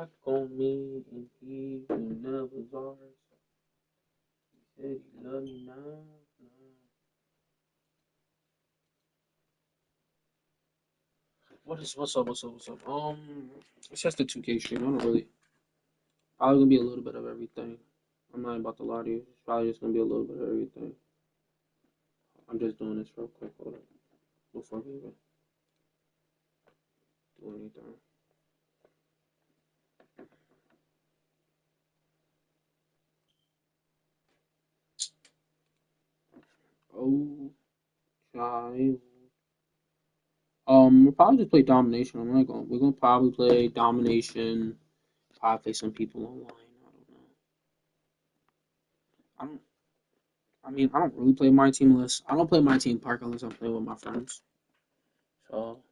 back on me, and he who never was ours. He said he loved me now. What's up? It's just the 2K stream. I don't really. Probably gonna be a little bit of everything. I'm not about to lie to you. It's probably just gonna be a little bit of everything. I'm just doing this real quick. Hold on. Before we even do anything. Oh, child. We'll probably just play domination. We're gonna probably play domination. Probably play some people online. I don't know. I don't. I mean, I don't really play my team unless I don't play my team park unless I'm playing with my friends. So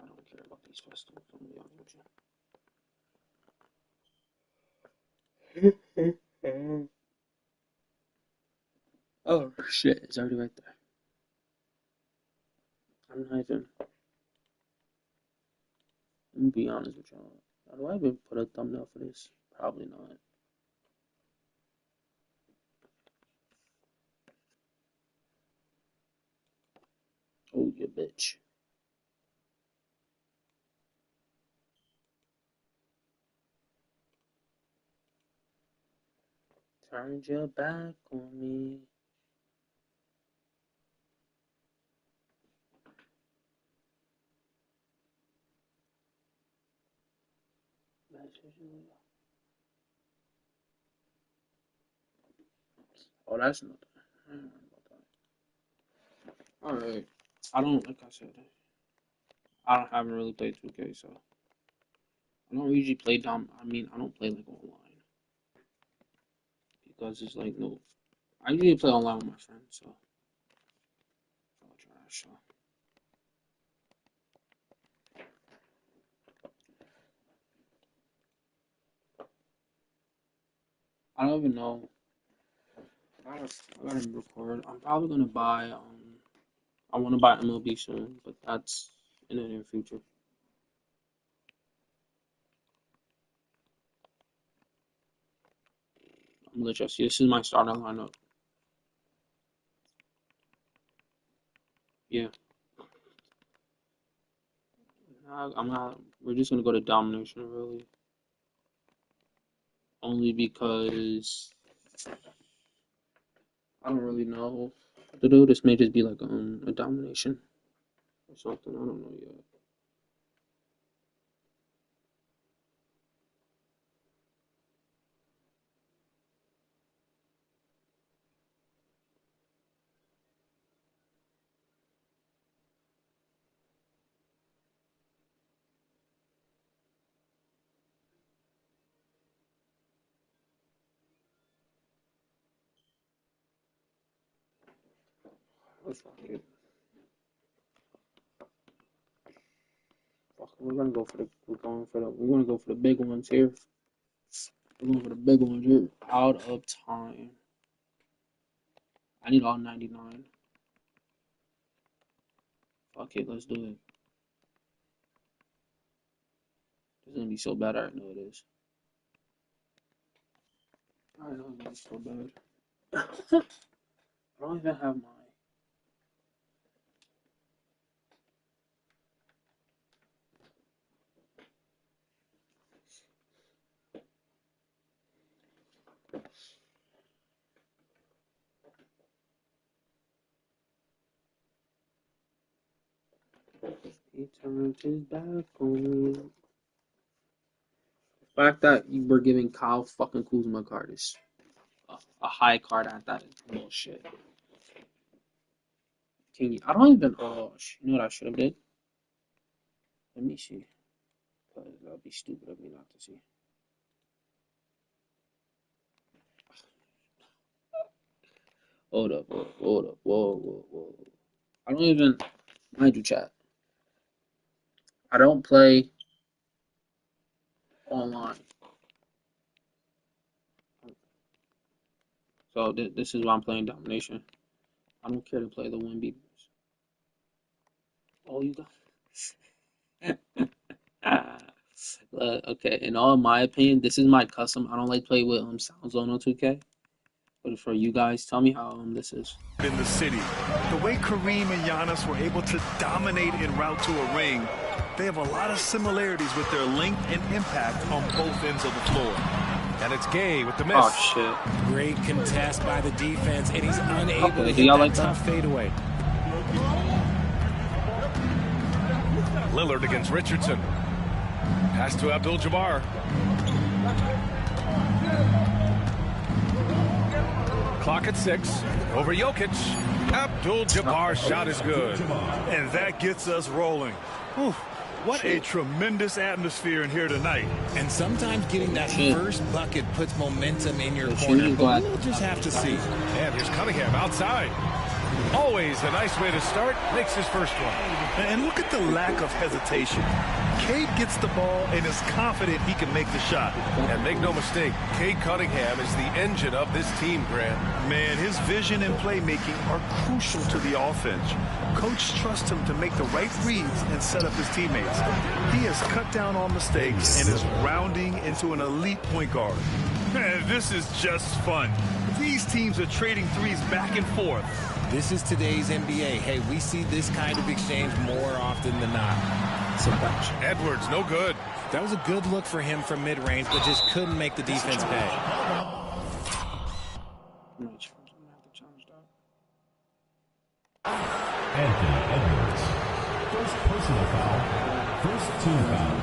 I don't care about these festivals. I'm gonna be honest with you. Oh shit! It's already right there. I'm not even. Let me be honest with y'all. How do I even put a thumbnail for this? Probably not. Oh, you bitch. Turned your back on me. Oh, that's nothing. I don't know about that. Alright. I don't, like I said, haven't really played 2K, so I don't usually play I don't play like online because it's like no. I usually play online with my friends, so it's all trash. So I don't even know. I gotta record. I'm probably gonna buy. I want to buy MLB soon, but that's in the near future. I'm gonna let y'all see. This is my starting lineup. Yeah, I'm not. We're just gonna go to domination, really, only because I don't really know what to do. This may just be like a domination or something. I don't know yet. Let's fuck it. Fuck, we're gonna go for the big ones here. We're going for the big ones here. Out of time. I need all 99. Fuck it, let's do it. It's gonna be so bad. I already know it is. I know it's gonna be so bad. I don't even have my. He turned his back on me. The fact that you were giving Kyle fucking Kuzma card is a high card at that is bullshit. Can you? I don't even. Oh, you know what I should have did? Let me see. Because that'd be stupid of me not to see. Hold up, whoa. I don't even mind you, chat. I don't play online, so this is why I'm playing domination. I don't care to play the 1B. Oh, you got. Okay, in all my opinion, this is my custom. I don't like play with sound zone on 2K. But for you guys, tell me how this is. In the city, the way Kareem and Giannis were able to dominate en route to a ring, they have a lot of similarities with their length and impact on both ends of the floor. And it's Gay with the miss. Oh shit! Great contest by the defense, and he's unable to hit that like tough fadeaway. Lillard against Richardson. Pass to Abdul-Jabbar. Clock at 6. Over Jokic. Abdul-Jabbar's shot is good. And that gets us rolling. Whew. What a tremendous atmosphere in here tonight. And sometimes getting that first bucket puts momentum in your corner, but we'll just have to see. And here's Cunningham outside. Always a nice way to start. Makes his first one. And look at the lack of hesitation. Cade gets the ball and is confident he can make the shot. And make no mistake, Cade Cunningham is the engine of this team, Grant. Man, his vision and playmaking are crucial to the offense. Coach trusts him to make the right reads and set up his teammates. He has cut down on mistakes and is rounding into an elite point guard. Man, this is just fun. These teams are trading threes back and forth. This is today's NBA. Hey, we see this kind of exchange more often than not. Edwards, no good. That was a good look for him from mid-range, but just couldn't make the defense pay. Anthony Edwards. First personal foul. First team foul.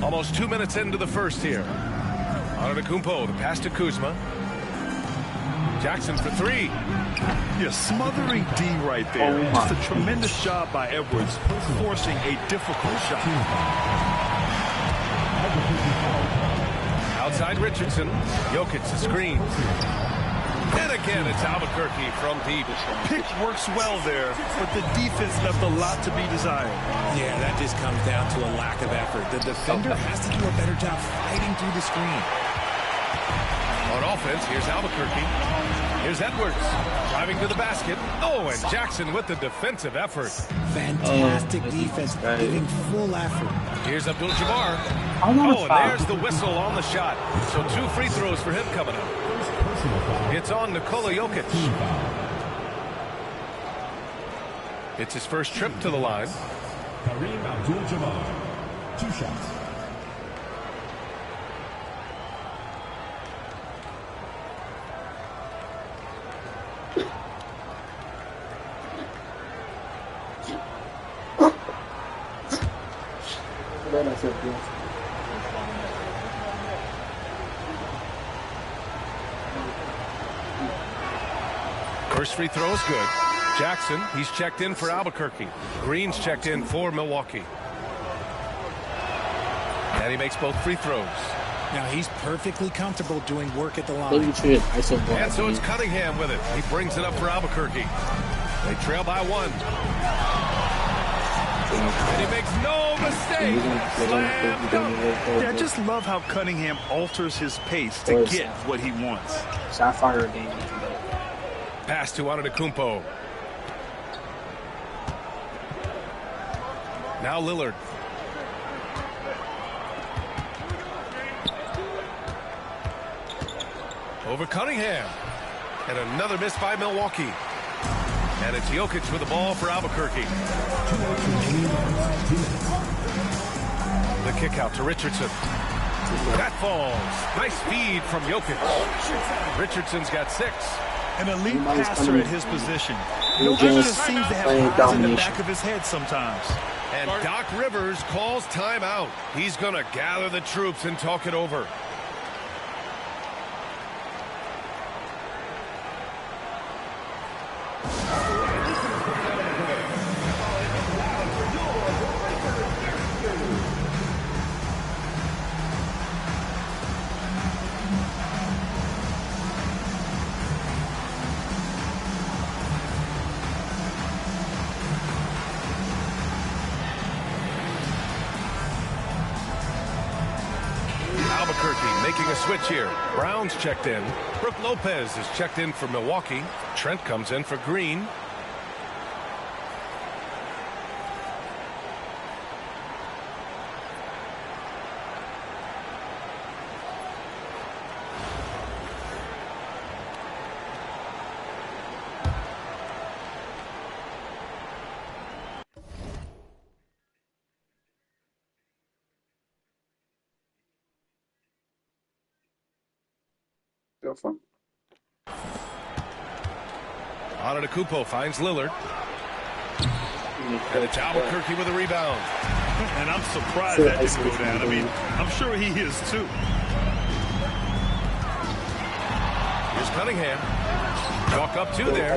Almost 2 minutes into the first here. Antetokounmpo, the pass to Kuzma. Jackson for 3. Yeah, smothering D right there. Just a tremendous job by Edwards, forcing a difficult shot. Outside Richardson. Jokic the screen. And again, it's Albuquerque from deep. Pick works well there, but the defense left a lot to be desired. Yeah, that just comes down to a lack of effort. The defender has to do a better job fighting through the screen. On offense, here's Albuquerque. Here's Edwards, driving to the basket. Oh, and Jackson with the defensive effort. Fantastic defense, giving full effort. Here's Abdul-Jabbar. Oh, and there's the whistle on the shot. So 2 free throws for him coming up. It's on Nikola Jokic. It's his first trip to the line. Kareem Abdul-Jabbar. 2 shots. First free throw is good. Jackson, he's checked in for Albuquerque. Green's checked in for Milwaukee. And he makes both free throws. Now he's perfectly comfortable doing work at the line. And so it's Cunningham with it. He brings it up for Albuquerque. They trail by 1. And he makes no mistake. Slam dunk. Yeah, I just love how Cunningham alters his pace to get what he wants. Sapphire game. Pass to Antetokounmpo. Now Lillard. Over Cunningham. And another miss by Milwaukee. And it's Jokic with the ball for Albuquerque. The kick out to Richardson. That falls. Nice feed from Jokic. Richardson's got 6. An elite passer at his position. Jokic just seems to have eyes in the back of his head sometimes. And Doc Rivers calls timeout. He's going to gather the troops and talk it over. making a switch here. Brown's checked in. Brooke Lopez is checked in for Milwaukee. Trent comes in for Green. Go for Antetokounmpo finds Lillard. And it's Albuquerque with a rebound. And I'm surprised that didn't go down. I mean, I'm sure he is too. Here's Cunningham. Walk up two there.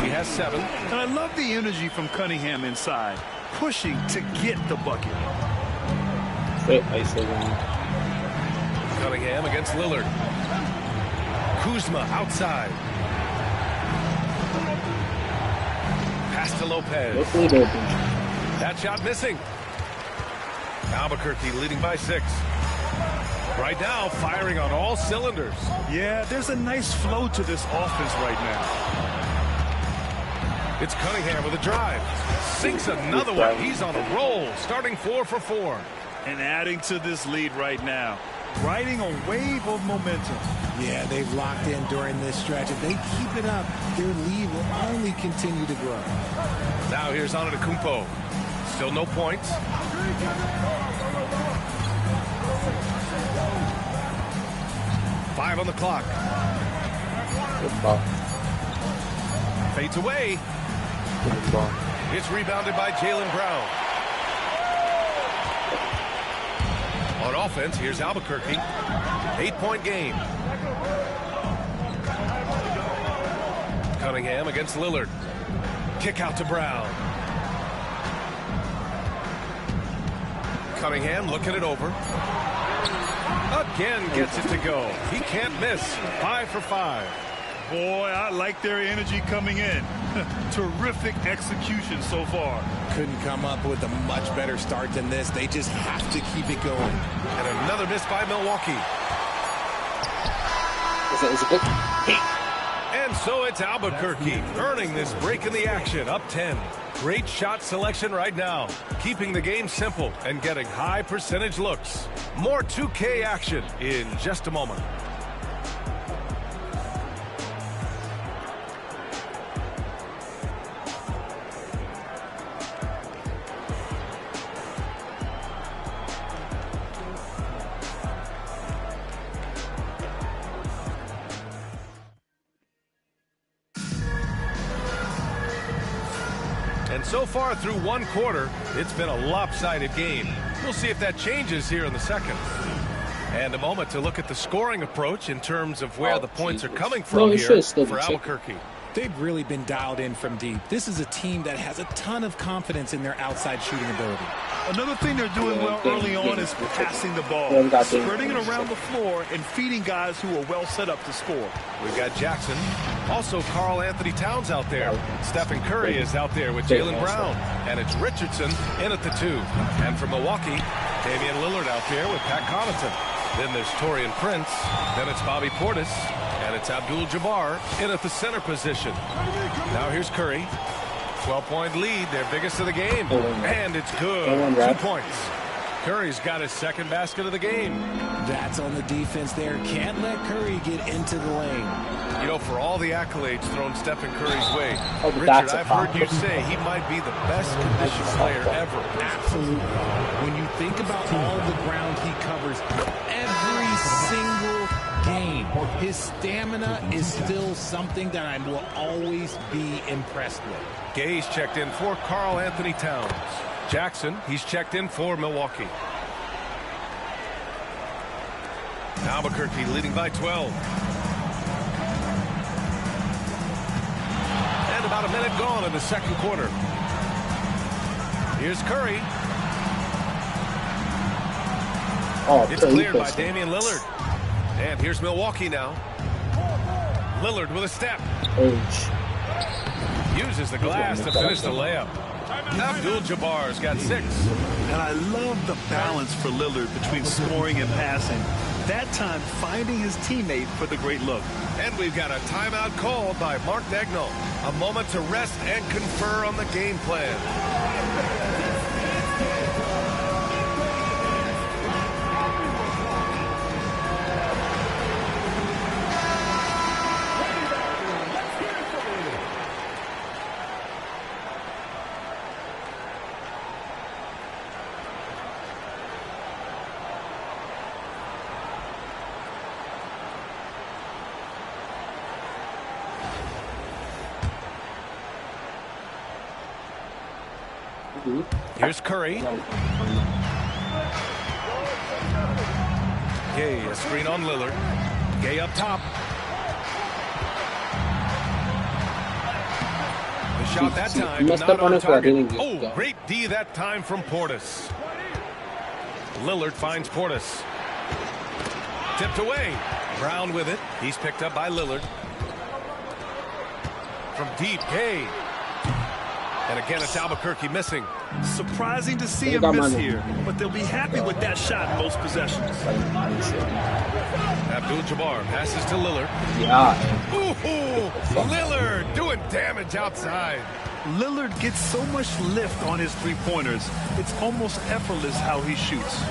He has 7. And I love the energy from Cunningham inside, pushing to get the bucket. Cunningham against Lillard. Kuzma outside. Pass to Lopez. That shot missing. Albuquerque leading by 6. Right now, firing on all cylinders. Yeah, there's a nice flow to this offense right now. It's Cunningham with a drive. Sinks another one. He's on a roll, starting 4 for 4. And adding to this lead right now. Riding a wave of momentum. Yeah, they've locked in during this stretch. If they keep it up, their lead will only continue to grow. Now here's Antetokounmpo. Still no points. Five on the clock. Fades away. It's rebounded by Jaylen Brown. On offense, here's Albuquerque. 8-point game. Cunningham against Lillard. Kick out to Brown. Cunningham looking it over. Again gets it to go. He can't miss. 5 for 5. Boy, I like their energy coming in. Terrific execution so far. Couldn't come up with a much better start than this. They just have to keep it going. And another miss by Milwaukee. And so it's Albuquerque earning this break in the action, up 10. Great shot selection right now, keeping the game simple and getting high percentage looks. More 2K action in just a moment. And so far through one quarter, it's been a lopsided game. We'll see if that changes here in the second. And a moment to look at the scoring approach in terms of where the points are coming from here for Albuquerque. They've really been dialed in from deep. This is a team that has a ton of confidence in their outside shooting ability. Another thing they're doing well early on is passing the ball, spreading it around the floor and feeding guys who are well set up to score. We've got Jackson, also Karl Anthony Towns out there. Stephen Curry is out there with Jaylen Brown, and it's Richardson in at the 2. And from Milwaukee, Damian Lillard out there with Pat Connaughton. Then there's Taurean Prince, then it's Bobby Portis, and it's Abdul-Jabbar in at the center position. Now here's Curry. 12-point lead, their biggest of the game. And it's good. 2 points. Curry's got his second basket of the game. That's on the defense there. Can't let Curry get into the lane. You know, for all the accolades thrown Stephen Curry's way, Richard, I've heard you say he might be the best conditioned player ever. Absolutely. When you think about all the ground he covers every single game, his stamina is still something that I will always be impressed with. Gay's checked in for Karl Anthony Towns. Jackson, he's checked in for Milwaukee. Albuquerque leading by 12. And about a minute gone in the second quarter. Here's Curry. It's cleared by Damian Lillard. And here's Milwaukee now. Lillard with a step. Uses the glass to finish the layup. Abdul-Jabbar's got 6. And I love the balance for Lillard between scoring and passing. that time finding his teammate for the great look. And we've got a timeout called by Mark Dagnall. A moment to rest and confer on the game plan. Here's Curry. Gay, a screen on Lillard. Gay up top. The shot that time, not on target. Oh, great D that time from Portis. Lillard finds Portis. Tipped away. Brown with it. He's picked up by Lillard. From deep, Gay. And again, it's Albuquerque missing. Surprising to see him miss here, but they'll be happy with that shot most possessions. Abdul-Jabbar passes to Lillard. Yeah. Ooh, Lillard doing damage outside. Lillard gets so much lift on his three-pointers, it's almost effortless how he shoots.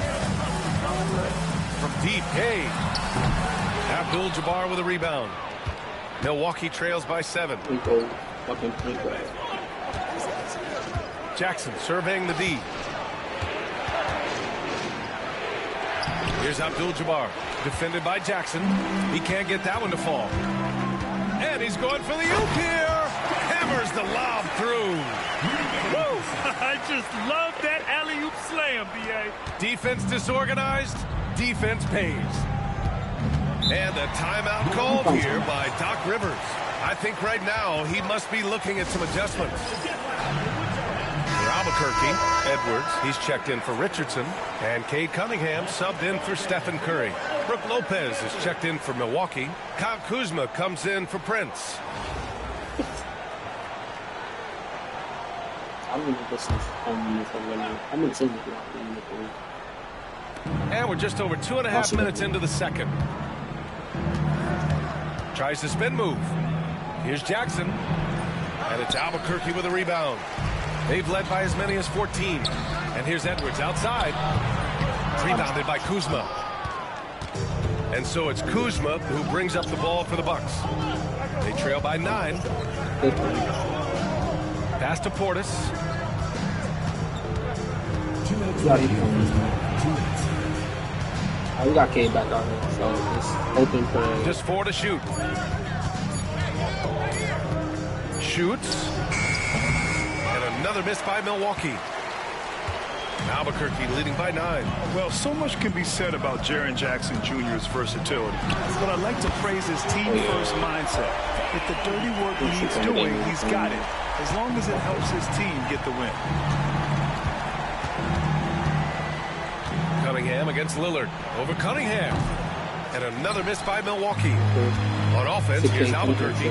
From deep, Gay. Abdul-Jabbar with a rebound. Milwaukee trails by 7. Jackson surveying the D. Here's Abdul-Jabbar, defended by Jackson. He can't get that one to fall. And he's going for the oop here. Hammers the lob through. Woo! I just love that alley-oop slam, B.A. Defense disorganized, defense pays. And a timeout called here by Doc Rivers. I think right now he must be looking at some adjustments. For Albuquerque, Edwards, he's checked in for Richardson. And Cade Cunningham subbed in for Stephen Curry. Brooke Lopez is checked in for Milwaukee. Kyle Kuzma comes in for Prince. And we're just over 2.5 minutes into the second. Tries the spin move. Here's Jackson. And it's Albuquerque with a rebound. They've led by as many as 14. And here's Edwards outside. Rebounded by Kuzma. And so it's Kuzma who brings up the ball for the Bucks. They trail by 9. Pass to Portis. We got Cade back out here, so it's open for Just 4 to shoot. Shoots. And another miss by Milwaukee. Albuquerque leading by 9. Well, so much can be said about Jaren Jackson Jr.'s versatility. But I'd like to praise his team-first mindset. If the dirty work needs doing, he's got it. As long as it helps his team get the win. Cunningham against Lillard. Over Cunningham. And another miss by Milwaukee. On offense, here's Albuquerque.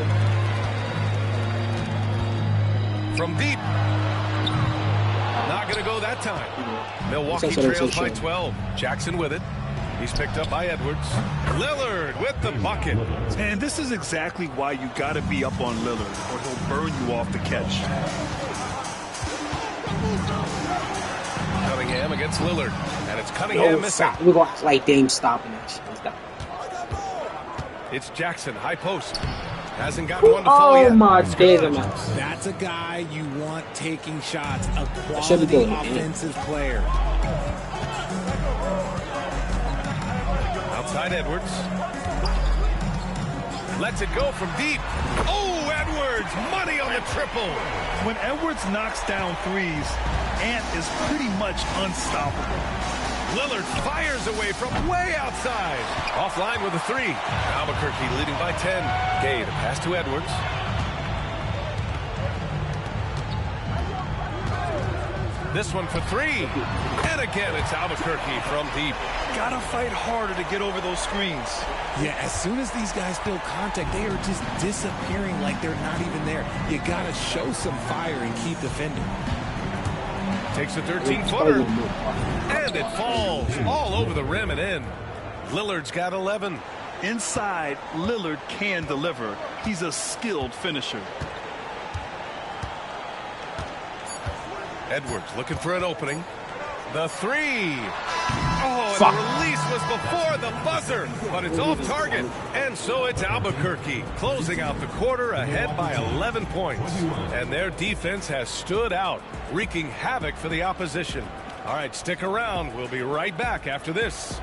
From deep. Not going to go that time. Milwaukee trails by 12. Jackson with it. He's picked up by Edwards. Lillard with the bucket. And this is exactly why you got to be up on Lillard, or he'll burn you off the catch. Cunningham against Lillard. And it's Cunningham missing. We're going to like Dame stopping that shit. Stop. It's Jackson, high post. Hasn't gotten one to fall yet. Oh my days, That's a guy you want taking shots. A quality offensive player. Outside Edwards. Lets it go from deep. Oh, Edwards, money on the triple. When Edwards knocks down threes, Ant is pretty much unstoppable. Lillard fires away from way outside. Offline with a 3. Albuquerque leading by 10. Gay, the pass to Edwards. This one for 3. And again, it's Albuquerque from deep. Gotta fight harder to get over those screens. Yeah, as soon as these guys feel contact, they are just disappearing like they're not even there. You gotta show some fire and keep defending. Takes a 13-footer. And it falls all over the rim and in. Lillard's got 11. Inside, Lillard can deliver. He's a skilled finisher. Edwards looking for an opening. The three. Oh, and the release was before the buzzer, but it's off target. And so it's Albuquerque closing out the quarter ahead by 11 points. And their defense has stood out, wreaking havoc for the opposition. All right, stick around. We'll be right back after this.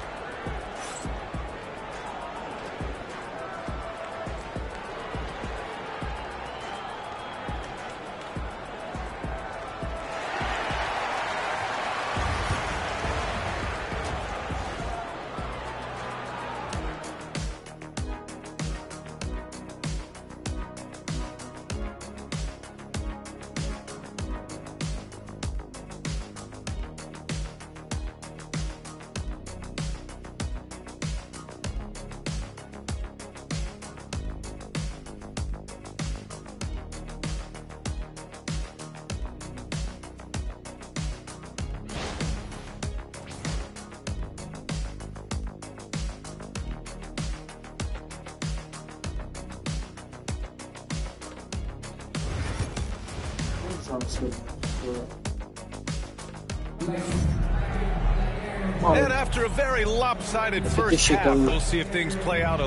And after a very lopsided first half, we'll see if things play out a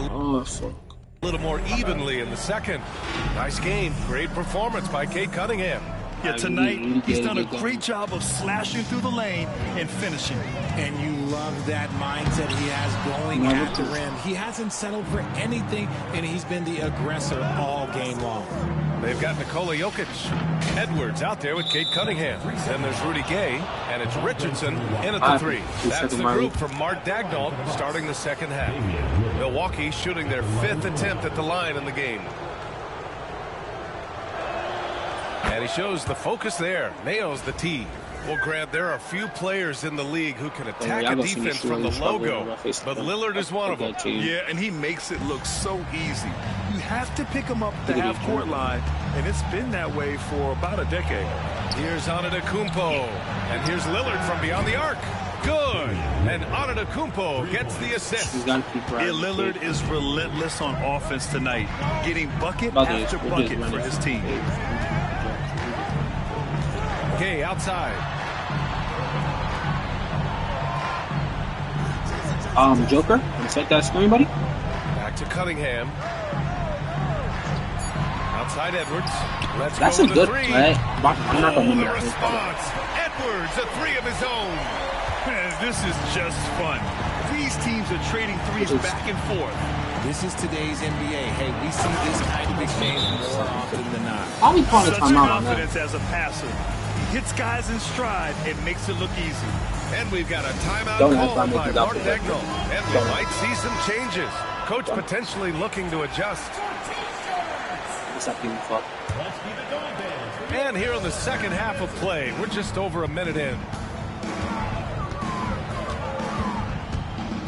little more evenly in the second. Nice game. Great performance by Cade Cunningham. Yeah, tonight he's done a great job of slashing through the lane and finishing. And you love that mindset he has going at the rim. He hasn't settled for anything, and he's been the aggressor all game long. They've got Nikola Jokic. Edwards out there with Cade Cunningham. Then there's Rudy Gay, and it's Richardson in at the three. That's the group for Mark Daigneault starting the second half. Milwaukee shooting their 5th attempt at the line in the game. And he shows the focus there. Nails the tee. Well, Grant, there are few players in the league who can attack a defense from the logo, but Lillard is one of them. Yeah, and he makes it look so easy. You have to pick him up at the half-court line, and it's been that way for about a decade. Here's Antetokounmpo, and here's Lillard from beyond the arc. Good, and Antetokounmpo gets the assist. Lillard is relentless on offense tonight, getting bucket after bucket for his team. Gay outside. Joker, want to set that screen, buddy? Back to Cunningham. Outside Edwards. That's go a with good three. play. I'm not going to The response. Edwards, a three of his own. Man, this is just fun. These teams are trading threes back and forth. This is today's NBA. Hey, we see this kind of exchange more often than not. I'll be calling a Such timeout on that. confidence as a passer. He hits guys in stride and makes it look easy. And we've got a timeout Don't call have time to by do that Mark for that. Daigneault. And we might see some changes. Coach potentially looking to adjust. And here in the second half of play, we're just over a minute in.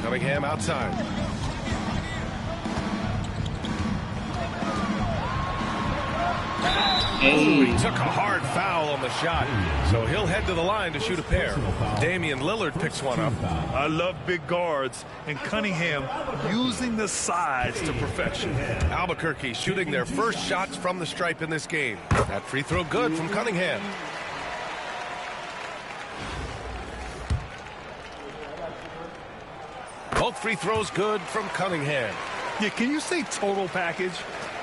Cunningham outside. Ooh, he took a hard foul on the shot, so he'll head to the line to shoot a pair. Damian Lillard picks one up. I love big guards, and Cunningham using the sides to perfection. Albuquerque shooting their first shots from the stripe in this game. That free throw good from Cunningham. Both free throws good from Cunningham. Yeah, can you say total package?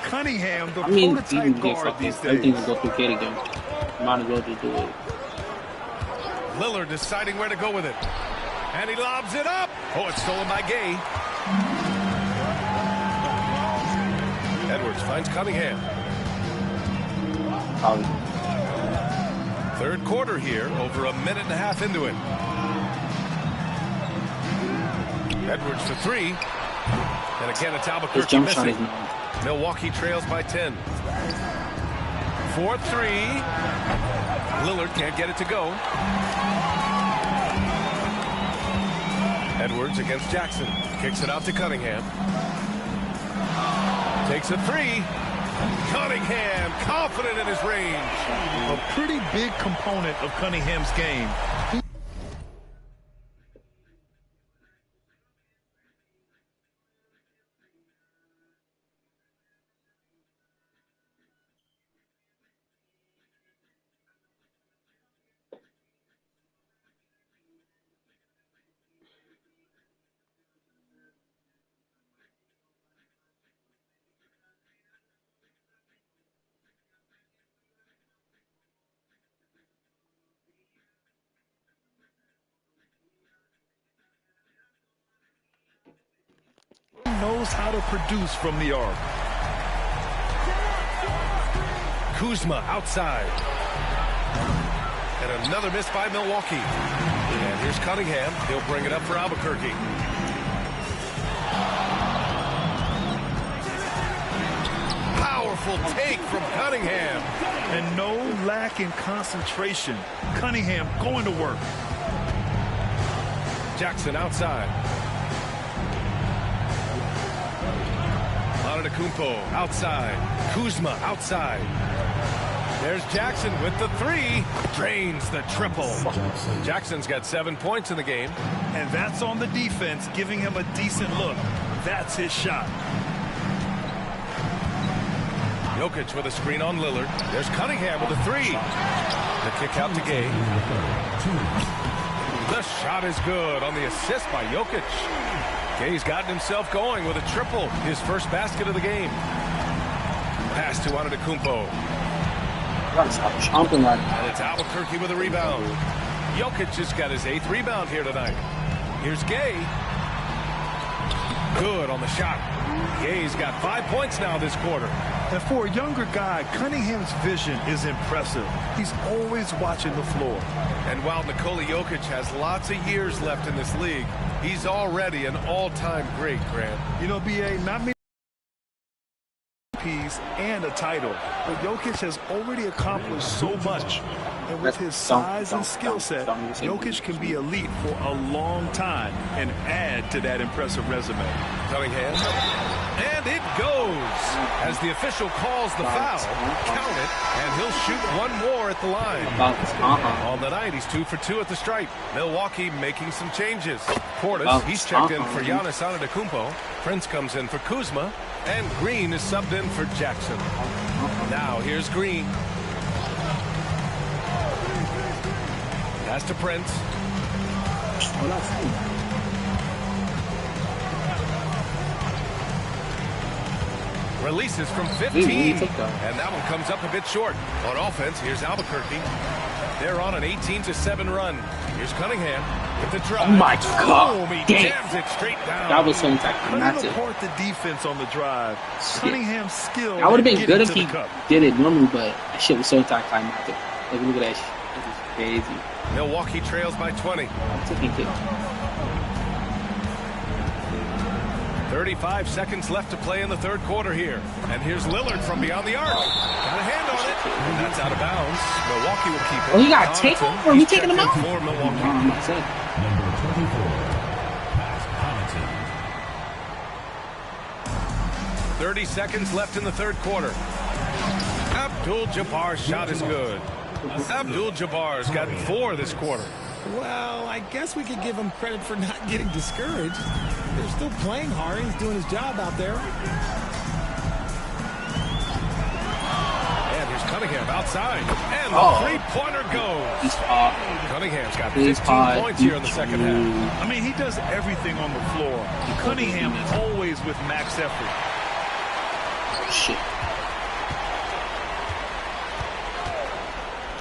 Cunningham, the prototype prototype guard these days. Everything will go through Cade again. Might as well just do it. Lillard deciding where to go with it. And he lobs it up. Oh, it's stolen by Gay. Edwards finds Cunningham. Third quarter here, over a minute and a half into it. Edwards for three. And again, it's Albuquerque missing. Milwaukee trails by 10. 4-3. Lillard can't get it to go. Edwards against Jackson. Kicks it out to Cunningham. Takes a three. Cunningham, confident in his range. A pretty big component of Cunningham's game. knows how to produce from the arc. Kuzma outside. And another miss by Milwaukee. And here's Cunningham. He'll bring it up for Albuquerque. Powerful take from Cunningham. And no lack in concentration. Cunningham going to work. Jackson outside. Antetokounmpo outside. Kuzma outside. There's Jackson with the three. Drains the triple. Jackson's got 7 points in the game. And that's on the defense, giving him a decent look. That's his shot. Jokic with a screen on Lillard. There's Cunningham with a three. The kick out to Gay. The shot is good on the assist by Jokic. Gay's gotten himself going with a triple. His first basket of the game. Pass to Antetokounmpo. And it's Albuquerque with a rebound. Jokic just got his 8th rebound here tonight. Here's Gay. Good on the shot. Gay's got 5 points now this quarter. And for a younger guy, Cunningham's vision is impressive. He's always watching the floor. And while Nikola Jokic has lots of years left in this league, he's already an all-time great, Grant. You know, B.A., not many MVPs and a title, but Jokic has already accomplished so much. And with his size and skill set, Jokic can be elite for a long time and add to that impressive resume. Cunningham. And it goes. As the official calls the foul, count it, and he'll shoot one more at the line. On the night, he's 2 for 2 at the stripe. Milwaukee making some changes. Portis, he's checked in for Giannis Antetokounmpo. Prince comes in for Kuzma. And Green is subbed in for Jackson. Now here's Green. Pass to Prince. Releases from 15. And that one comes up a bit short. On offense, here's Albuquerque. They're on an 18-7 run. Here's Cunningham with the drive. Oh my God. Boom, he jams it straight down. That was so anticlimactic. Couldn't afford the defense on the drive. Cunningham's skill. That would have been good if he did it normally, but that shit was so anticlimactic. Like, look at that shit. This is crazy. Milwaukee trails by 20. 35 seconds left to play in the third quarter here. And here's Lillard from beyond the arc. Got a hand on it. And that's out of bounds. Milwaukee will keep it. Oh, you got to take him? Or are we taking him out? For Milwaukee. Number 24, Pat Connaughton. 30 seconds left in the third quarter. Abdul-Jabbar's shot is good. Abdul-Jabbar's got 4 this quarter. Well, I guess we could give him credit for not getting discouraged. They're still playing hard. He's doing his job out there. And here's Cunningham outside. And the three-pointer goes. Cunningham's got 15 points here in the second half. I mean, he does everything on the floor. Cunningham always with max effort. Shit.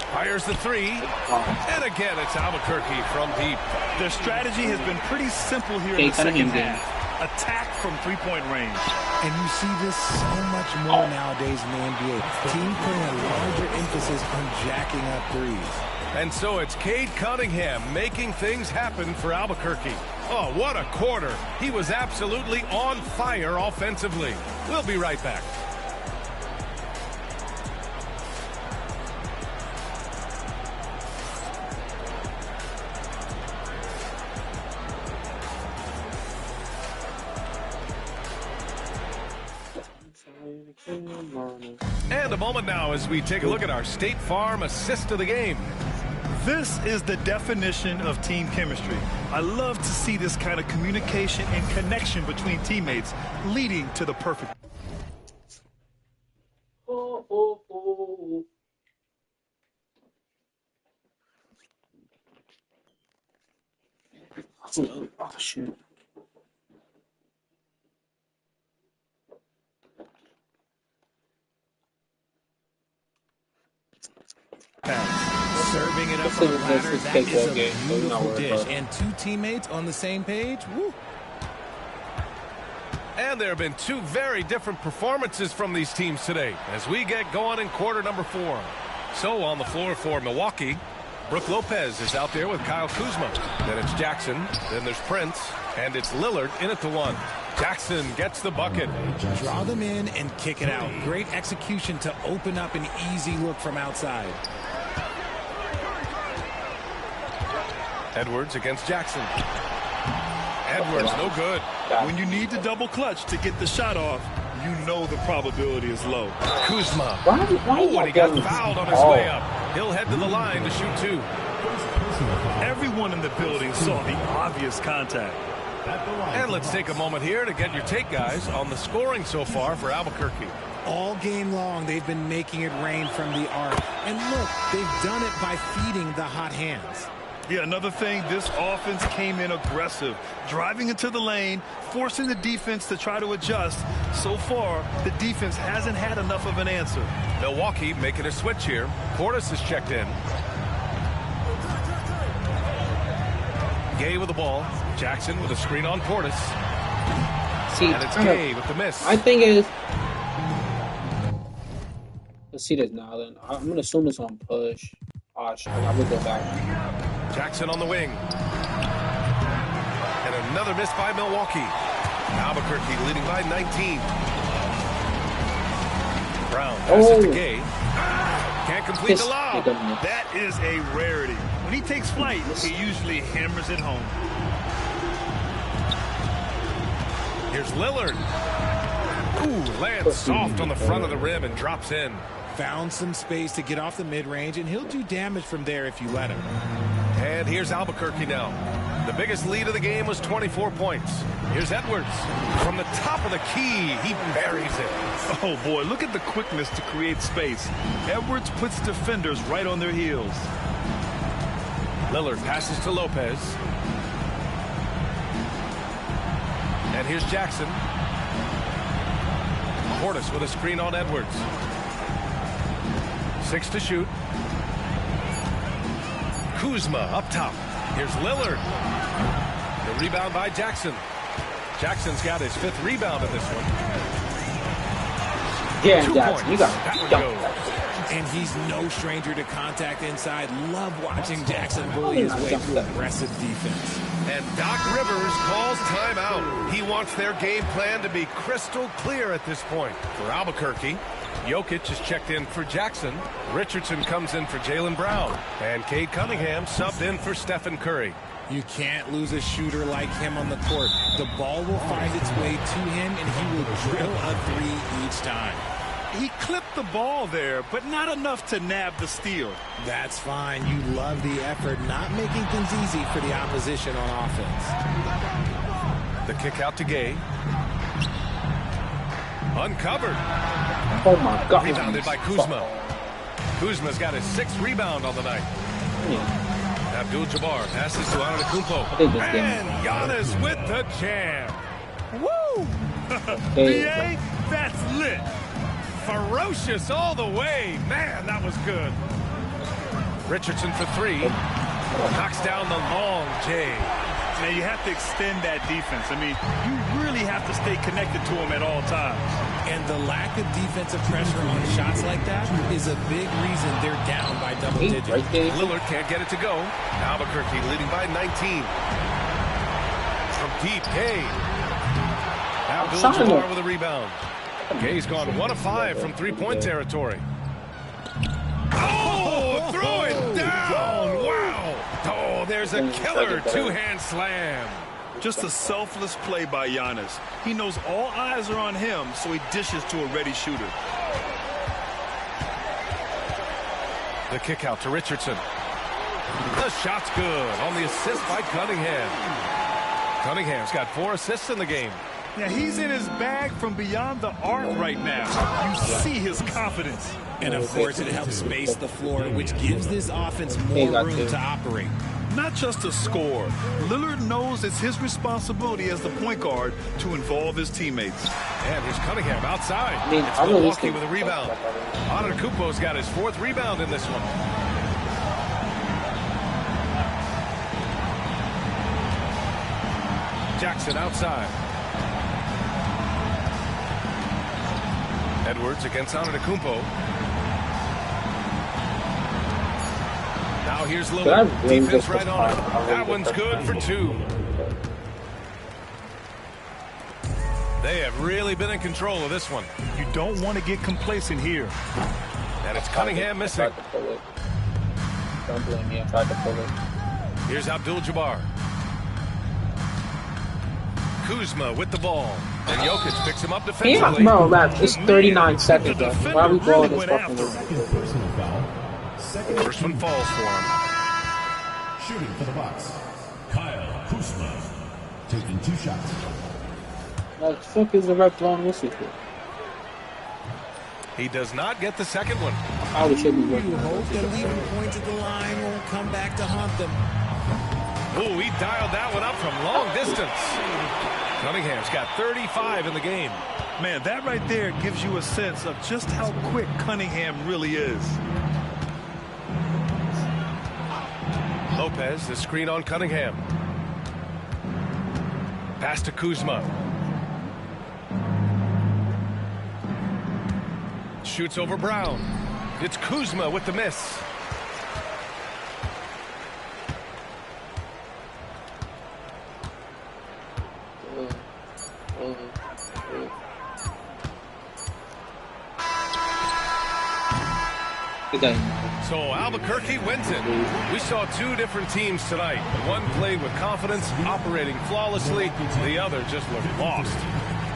Fires the three. And again, it's Albuquerque from deep. Their strategy has been pretty simple here in the second half. Attack from three-point range. And you see this so much more nowadays in the NBA. Team putting a larger emphasis on jacking up threes. And so it's Cade Cunningham making things happen for Albuquerque. Oh, what a quarter. He was absolutely on fire offensively. We'll be right back. And a moment now as we take a look at our State Farm assist of the game. This is the definition of team chemistry. I love to see this kind of communication and connection between teammates leading to the perfect. Oh, shit. Serving it up on the ladder, that is a beautiful dish. And 2 teammates on the same page. Woo. And there have been two very different performances from these teams today as we get going in quarter number 4. So on the floor for Milwaukee, Brook Lopez is out there with Kyle Kuzma. Then it's Jackson, then there's Prince, and it's Lillard in at the 1. Jackson gets the bucket. Draw them in and kick it out. Great execution to open up an easy look from outside. Edwards against Jackson. Edwards, no good. When you need to double clutch to get the shot off, you know the probability is low. Kuzma. Why Oh, and he got fouled on his way up. He'll head to the line to shoot 2. Everyone in the building saw the obvious contact. And let's take a moment here to get your take, guys, on the scoring so far for Albuquerque. All game long, they've been making it rain from the arc. And look, they've done it by feeding the hot hands. Yeah, another thing, this offense came in aggressive, driving into the lane, forcing the defense to try to adjust. So far, the defense hasn't had enough of an answer. Milwaukee making a switch here. Portis is checked in. Gay with the ball. Jackson with a screen on Portis. See, And it's Gay with the miss. my thing is, let's see this now. Then I'm gonna assume it's on push. Oh, shit, I will go back. Jackson on the wing. And another miss by Milwaukee. Albuquerque leading by 19. Brown passes to Gay. Can't complete the lob. That is a rarity. When he takes flight, he usually hammers it home. Here's Lillard. Ooh, lands soft on the front of the rim and drops in. Found some space to get off the mid-range, and he'll do damage from there if you let him. And here's Albuquerque now. The biggest lead of the game was 24 points. Here's Edwards. From the top of the key, he buries it. Oh, boy, look at the quickness to create space. Edwards puts defenders right on their heels. Lillard passes to Lopez. And here's Jackson. Portis with a screen on Edwards. 6 to shoot. Kuzma up top. Here's Lillard. The rebound by Jackson. Jackson's got his 5th rebound in this one. Yeah, 2 Jackson, points. you got That one it. goes. And he's no stranger to contact inside. Love watching Jackson bully his way through aggressive defense. And Doc Rivers calls timeout. He wants their game plan to be crystal clear at this point. For Albuquerque, Jokic is checked in for Jackson. Richardson comes in for Jaylen Brown. And Cade Cunningham subbed in for Stephen Curry. You can't lose a shooter like him on the court. The ball will find its way to him, and he will drill a 3 each time. He clipped the ball there, but not enough to nab the steal. That's fine. You love the effort, not making things easy for the opposition on offense. The kick out to Gay. Uncovered. Oh my God. Rebounded by Kuzma. Kuzma's got his 6th rebound on the night. Abdul-Jabbar passes to Antetokounmpo. And Giannis with the jam. Woo! Hey. BA, that's lit. Ferocious all the way. Man, that was good. Richardson for 3. Knocks down the long J. Now, you have to extend that defense. I mean, you really have to stay connected to him at all times. And the lack of defensive pressure on shots like that is a big reason they're down by double digits. Right there. Lillard can't get it to go. Albuquerque leading by 19. From deep, Gay. Abdul-Jabbar with a rebound. Gay's gone 1 of 5 from 3-point territory. Oh, throw it down. Wow. Oh, there's a killer 2-hand slam. Just a selfless play by Giannis. He knows all eyes are on him, so he dishes to a ready shooter. The kick out to Richardson. The shot's good on the assist by Cunningham. Cunningham's got 4 assists in the game. Now, he's in his bag from beyond the arc right now. You see his confidence. And, of course, it helps space the floor, which gives this offense more room to operate. Not just to score. Lillard knows it's his responsibility as the point guard to involve his teammates. And here's Cunningham outside. I It's Milwaukee with a rebound. Antetokounmpo's got his 4th rebound in this one. Jackson outside. Edwards against Antetokounmpo. Now here's Lillard. Defense right on it. That one's good for 2. They have really been in control of this one. You don't want to get complacent here. And it's Cunningham missing. Don't blame me, I tried to pull it. Here's Abdul-Jabbar. Kuzma with the ball. And Jokic picks him up defensively. Yeah, bro, it's 39 seconds, bro. Why are we blowing this fucking Personal foul. Second First one falls for him. shooting for the Bucks. Kyle Kuzma taking 2 shots. What the fuck is the ref blowing whistle for? He does not get the second one. Probably should be You working. hope that leaving points at the line won't come back to haunt them. Oh, he dialed that one up from long distance. Cunningham's got 35 in the game. Man, that right there gives you a sense of just how quick Cunningham really is. Lopez, the screen on Cunningham. Pass to Kuzma. Shoots over Brown. It's Kuzma with the miss. So Albuquerque wins it. We saw 2 different teams tonight. One played with confidence, operating flawlessly. The other just looked lost.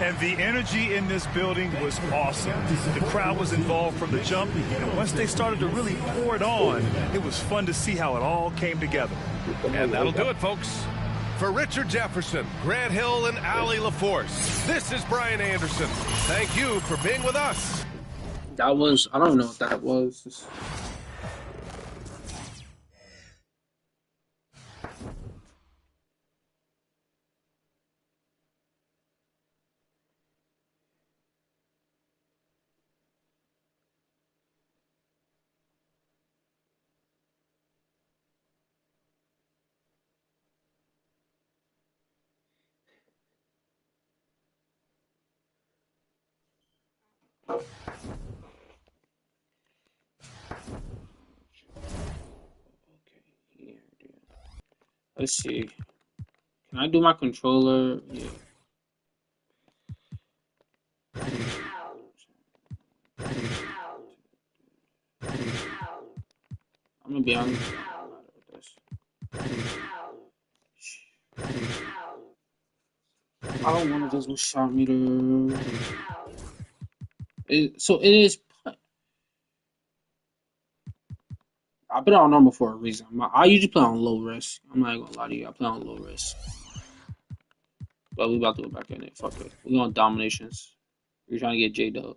And the energy in this building was awesome. The crowd was involved from the jump, and once they started to really pour it on, it was fun to see how it all came together. And that'll do it, folks. For Richard Jefferson, Grant Hill, and Allie LaForce, this is Brian Anderson. Thank you for being with us. That was, I don't know what that was. Let's see. Can I do my controller? Yeah. I'm gonna be honest. I don't want to just shot meter. So it is. I put it on normal for a reason. I usually play on low risk. I'm not gonna lie to you. I play on low risk. But we about to go back in it. Fuck it. We on dominations. We're trying to get J-Dub.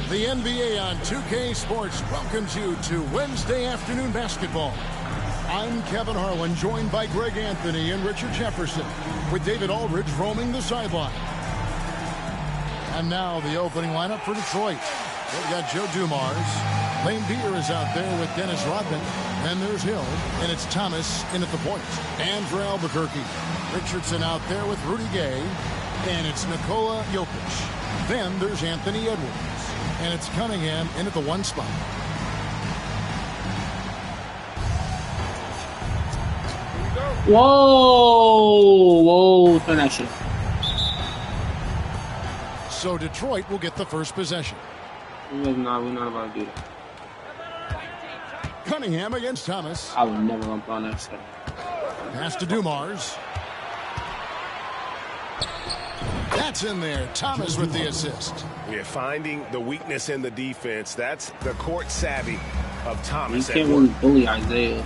The NBA on 2K Sports welcomes you to Wednesday afternoon basketball. I'm Kevin Harlan, joined by Greg Anthony and Richard Jefferson, with David Aldridge roaming the sideline. And now the opening lineup for Detroit. They've got Joe Dumars. Lane Beer is out there with Dennis Rodman. Then there's Hill, and it's Thomas in at the point. And for Albuquerque, Richardson out there with Rudy Gay, and it's Nikola Jokic. Then there's Anthony Edwards. And it's Cunningham in at the 1 spot. Whoa, turn that shit. So Detroit will get the first possession. We're not about to do that. Cunningham against Thomas. I would never lump on that shit. Pass to Dumars. That's in there. Thomas with the assist. We're finding the weakness in the defense. That's the court savvy of Thomas. You can't really bully Isaiah.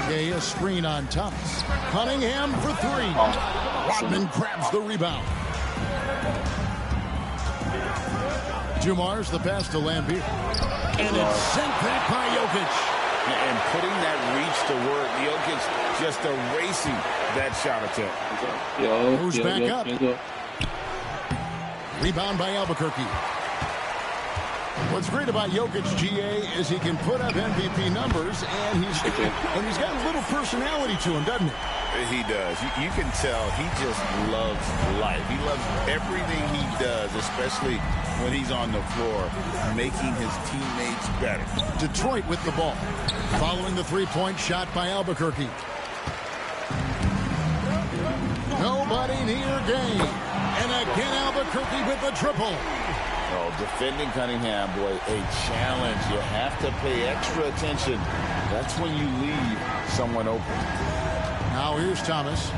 Okay, a screen on Thomas. Cunningham for 3. Rodman grabs the rebound. Dumars the pass to Lambeer. And it's sent back by Jokic. And putting that reach to work, Jokic just erasing that shot attempt. Moves back up. Rebound by Albuquerque. What's great about Jokic, GA, is he can put up MVP numbers, and he's got a little personality to him, doesn't he? He does. You can tell he just loves life. He loves everything he does, especially when he's on the floor, making his teammates better. Detroit with the ball. Following the three-point shot by Albuquerque. Nobody near game. And again, Albuquerque with the triple. Oh, defending Cunningham, boy, a challenge. You have to pay extra attention. That's when you leave someone open. Now here's Thomas.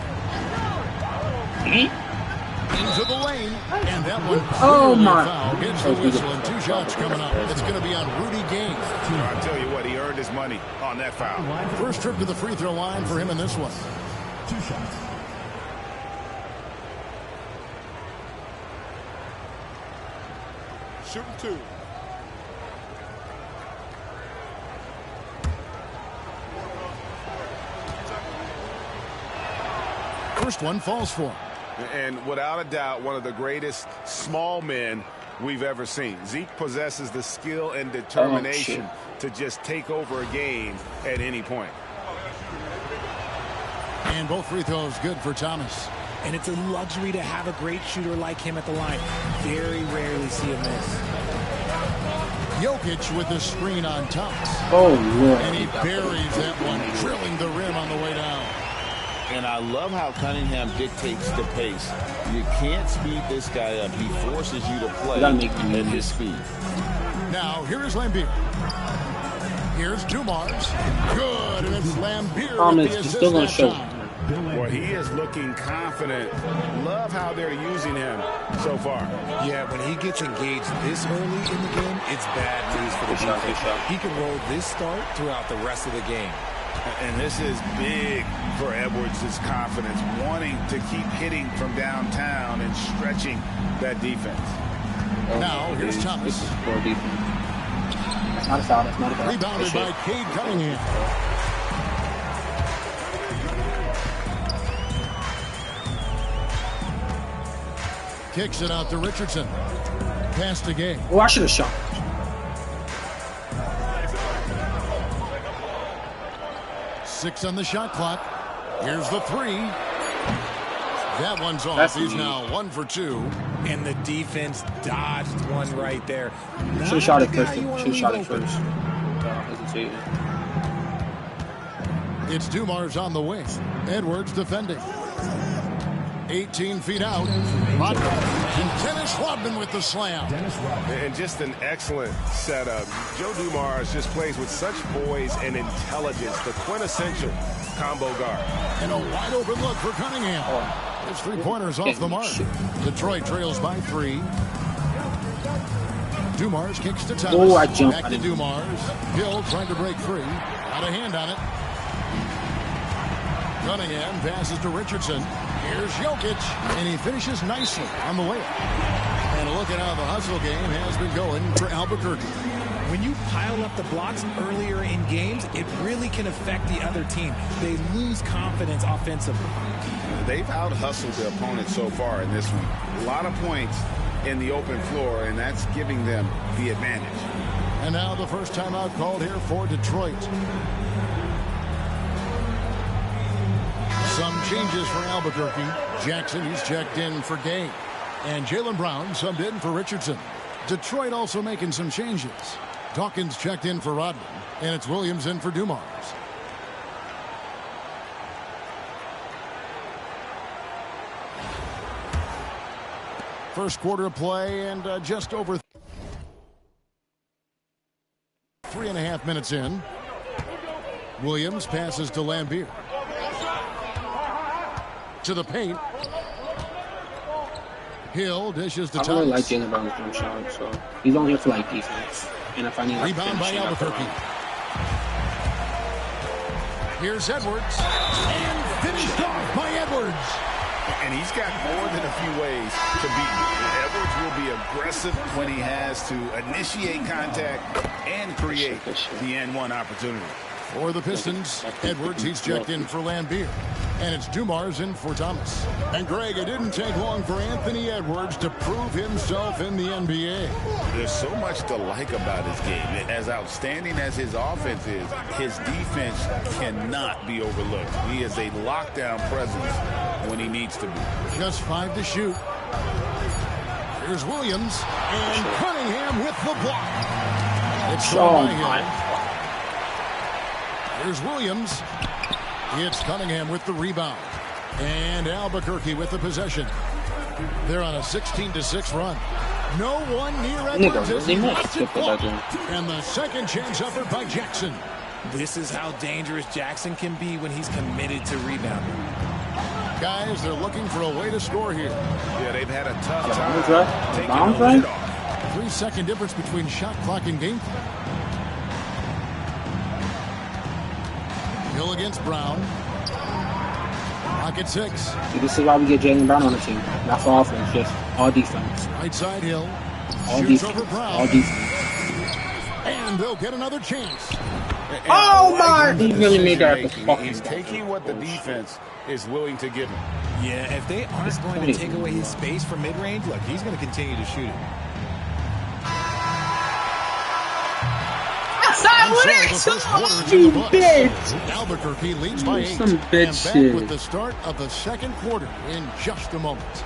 Into the lane. And that one clearly a foul. Gets the whistle and 2 shots coming up. It's going to be on Rudy Gay. I'll tell you what, he earned his money on that foul. First trip to the free throw line for him in this one. 2 shots. Shooting 2. First one falls for him. And without a doubt, one of the greatest small men we've ever seen. Zeke possesses the skill and determination to just take over a game at any point. And both free throws good for Thomas. And it's a luxury to have a great shooter like him at the line. Very rarely see him miss. Jokic with the screen on Thomas. Oh, Lord. And he buries that one, drilling the rim on the way down. And I love how Cunningham dictates the pace. You can't speed this guy up. He forces you to play at his speed. Now, here's Lambeer. Here's Dumars. Good, and it's Lambeer with the assist still gonna that show. time. Boy, he is looking confident. Love how they're using him so far. Yeah, when he gets engaged this early in the game, it's bad news for the defense. He can roll this start throughout the rest of the game. And this is big for Edwards' confidence, wanting to keep hitting from downtown and stretching that defense. Now, here's Thomas. This is poor defense. That's not a foul. That's not a foul. Rebounded by Cade Cunningham. Kicks it out to Richardson. Pass to Gay. Oh, I should have shot. 6 on the shot clock. Here's the 3. That one's off. He's now 1 for 2. And the defense dodged one right there. Should have shot it first. Should have shot it first. Hesitating. It's Dumars on the wing. Edwards defending. 18 feet out. Rodman. And Dennis Rodman with the slam. And just an excellent setup. Joe Dumars just plays with such poise and intelligence, the quintessential combo guard. And a wide open look for Cunningham. His 3-pointers off the mark. Detroit trails by 3. Dumars kicks to Thomas. Oh, I jumped. Back to Dumars. Hill trying to break free. Out of hand on it. Cunningham passes to Richardson. Here's Jokic, and he finishes nicely on the layup. And look at how the hustle game has been going for Albuquerque. When you pile up the blocks earlier in games, it really can affect the other team. They lose confidence offensively. They've out-hustled the opponent so far in this one. A lot of points in the open floor, and that's giving them the advantage. And now the first timeout called here for Detroit. Some changes for Albuquerque. Jackson, he's checked in for Gay. And Jaylen Brown subbed in for Richardson. Detroit also making some changes. Dawkins checked in for Rodman. And it's Williams in for Dumars. First quarter of play and just over 3.5 minutes in. Williams passes to Lambeer. To the paint. Hill dishes to I don't really like Thomas. Jaylen Brown's jump shot, so he's only here for like defense. And if I need like Rebound by finishing, I put Albuquerque. him. Here's Edwards. And finished off by Edwards. And he's got more than a few ways to beat you. Edwards will be aggressive when he has to initiate contact and create the N1 opportunity. For the Pistons, Edwards, he's checked in for Lambeer. And it's Dumars in for Thomas. And Greg, it didn't take long for Anthony Edwards to prove himself in the NBA. There's so much to like about his game. As outstanding as his offense is, his defense cannot be overlooked. He is a lockdown presence when he needs to be. Just 5 to shoot. Here's Williams. And Cunningham with the block. It's thrown by Hill. Here's Williams. It's Cunningham with the rebound. And Albuquerque with the possession. They're on a 16-6 run. No one near Edwards. And the second chance effort by Jackson. This is how dangerous Jackson can be when he's committed to rebounding. Guys, they're looking for a way to score here. Yeah, they've had a tough time taking Bounce the lid off. 3-second difference between shot clock and game clock. Hill against Brown. Pocket 6. See, this is why we get Jaylen Brown on the team. Not for offense, just all defense. Right side Hill. All Shoots defense. over Brown. All defense. And they'll get another chance. Oh my! He really made that the fucking. He's taking what the defense is willing to give him. Yeah, if they aren't going to take away his space from mid-range, look, he's going to continue to shoot it. You bitch! Albuquerque leads by 8. Some bitch and back shit. with the start of the second quarter in just a moment.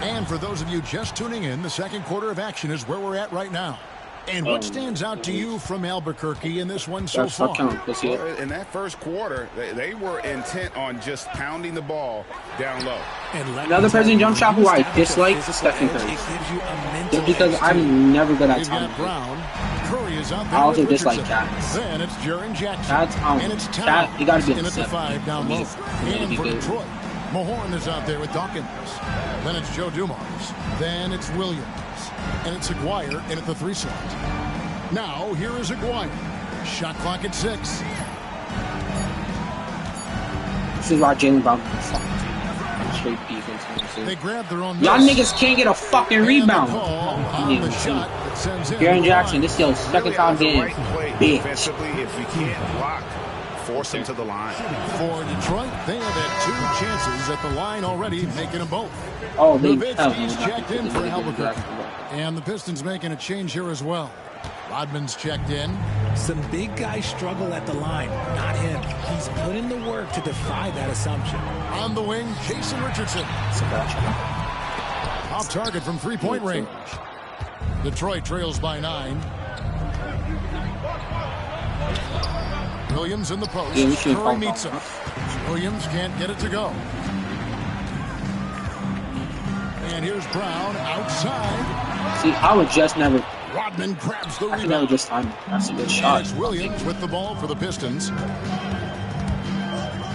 And for those of you just tuning in, the second quarter of action is where we're at right now. And what stands out to you from Albuquerque in this one so far? In that first quarter, they were intent on just pounding the ball down low. Another person jump shot who I dislike, Stephen Curry. Just because I'm never good at timing. Curry is out there. I also dislike Cats. Then it's Jaren Jackson. Cats, and it's Cat, you gotta be in in at the 5 down low. And for Detroit, Mahorn is out there with Dawkins. Then it's Joe Dumars. Then it's Williams. And it's Aguirre in at the 3 slot. Now, here is Aguirre. Shot clock at 6. This is why Jaylen Brown can fucking straight defense. They grab their own. Y'all niggas can't get a fucking rebound. Jaren Jackson, this is your second time game. Bitch. Defensively, if you can't block, force him to the line. For Detroit, they have had 2 chances at the line already, making them both. Oh, they Nowitzki's checked in for Albuquerque. And the Pistons making a change here as well. Rodman's checked in. Some big guys struggle at the line, not him. He's put in the work to defy that assumption. On the wing, Jason Richardson. Off target from 3-point range. Detroit trails by 9. Williams in the post. Curry meets him. Williams can't get it to go. And here's Brown outside. See, I would just never. Rodman grabs the rebound. I could never just time it. That's a good shot. It's Williams with the ball for the Pistons.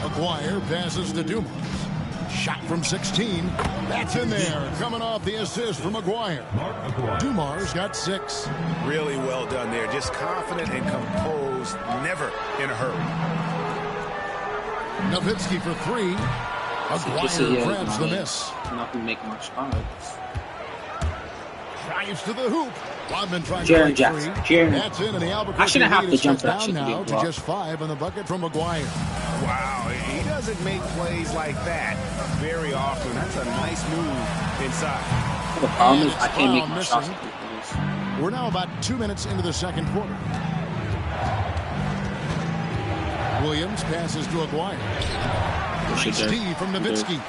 Aguirre passes to Dumars. Shot from 16. That's in there. Coming off the assist from Aguirre. Dumars got 6. Really well done there. Just confident and composed. Never in a hurry. Nowitzki for 3. Aguirre grabs the miss. Not going to make much shots. Drives to the hoop. Rodman trying Jaren to Jackson. That's in, and the Albuquerque I shouldn't have lead to is jump cut that down shit now to just 5 on the bucket from Aguirre. Wow, he doesn't make plays like that very often. That's a nice move inside. The problem is I can't make my shots. We're now about 2 minutes into the second quarter. Williams passes to Aguirre. Nice D from Nowitzki.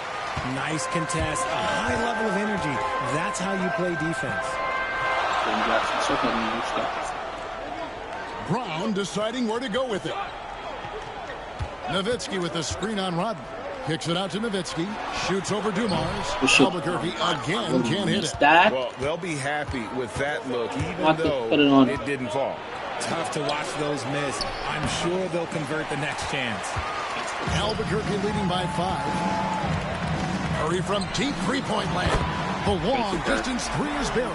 Nice contest, a high level of energy. That's how you play defense. Brown deciding where to go with it. Nowitzki with the screen on Rodman. Kicks it out to Nowitzki. Shoots over Dumars. Albuquerque again can't hit it. Well, they'll be happy with that look, even though it didn't fall. Tough to watch those miss. I'm sure they'll convert the next chance. Albuquerque leading by 5. Curry from deep 3-point land. The long distance 3 is buried.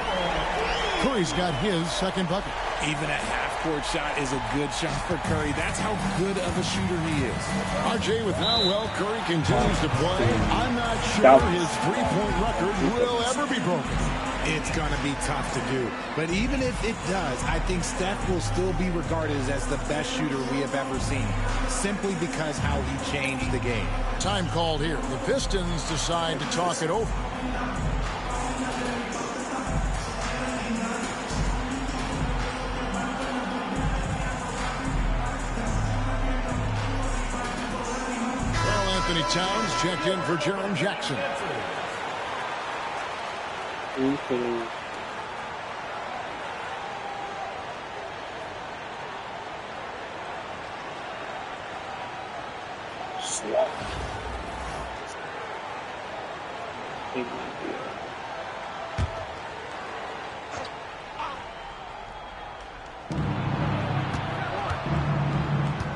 Curry's got his second bucket. Even a half-court shot is a good shot for Curry. That's how good of a shooter he is. RJ, with how well Curry continues to play, I'm not sure his three-point record will ever be broken. It's going to be tough to do. But even if it does, I think Steph will still be regarded as the best shooter we have ever seen, simply because how he changed the game. Time called here. The Pistons decide to talk it over. Anthony Towns checked in for Jaren Jackson. Okay. Swap.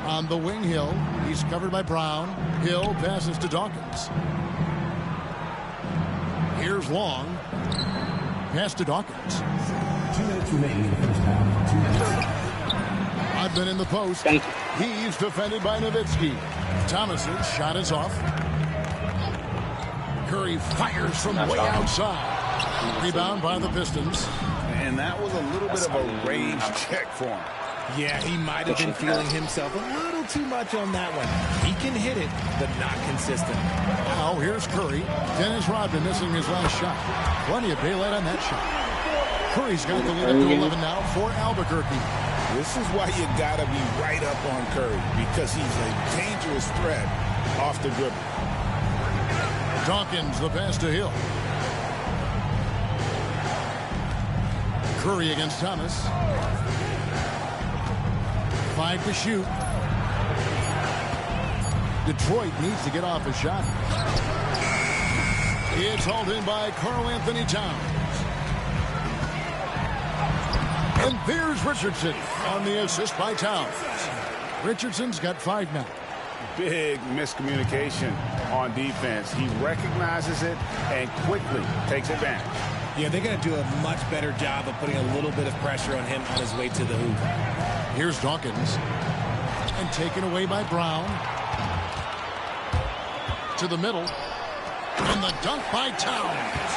On the wing, Hill. He's covered by Brown. Hill passes to Dawkins. Here's Long. Pass to Dawkins. 2 minutes remaining in the first half. 2 minutes. Rodman in the post. Thank you. He's defended by Nowitzki. Thomas's shot is off. Curry fires from way outside. Rebound by the Pistons. And that was a little bit of a range check for him. Yeah, he might have been feeling himself a little too much on that one. He can hit it, but not consistent. Now here's Curry. Dennis Rodman missing his last shot. Plenty of daylight on that shot. Curry's got the lead up to 11 now for Albuquerque. This is why you got to be right up on Curry, because he's a dangerous threat off the dribble. Dawkins, the pass to Hill. Curry against Thomas. 5 to shoot. Detroit needs to get off a shot. It's hauled in by Karl Anthony Towns. And there's Richardson on the assist by Towns. Richardson's got 5 now. Big miscommunication on defense. He recognizes it and quickly takes advantage. Yeah, they're going to do a much better job of putting a little bit of pressure on him on his way to the hoop. Here's Dawkins. And taken away by Brown. To the middle. And the dunk by Towns.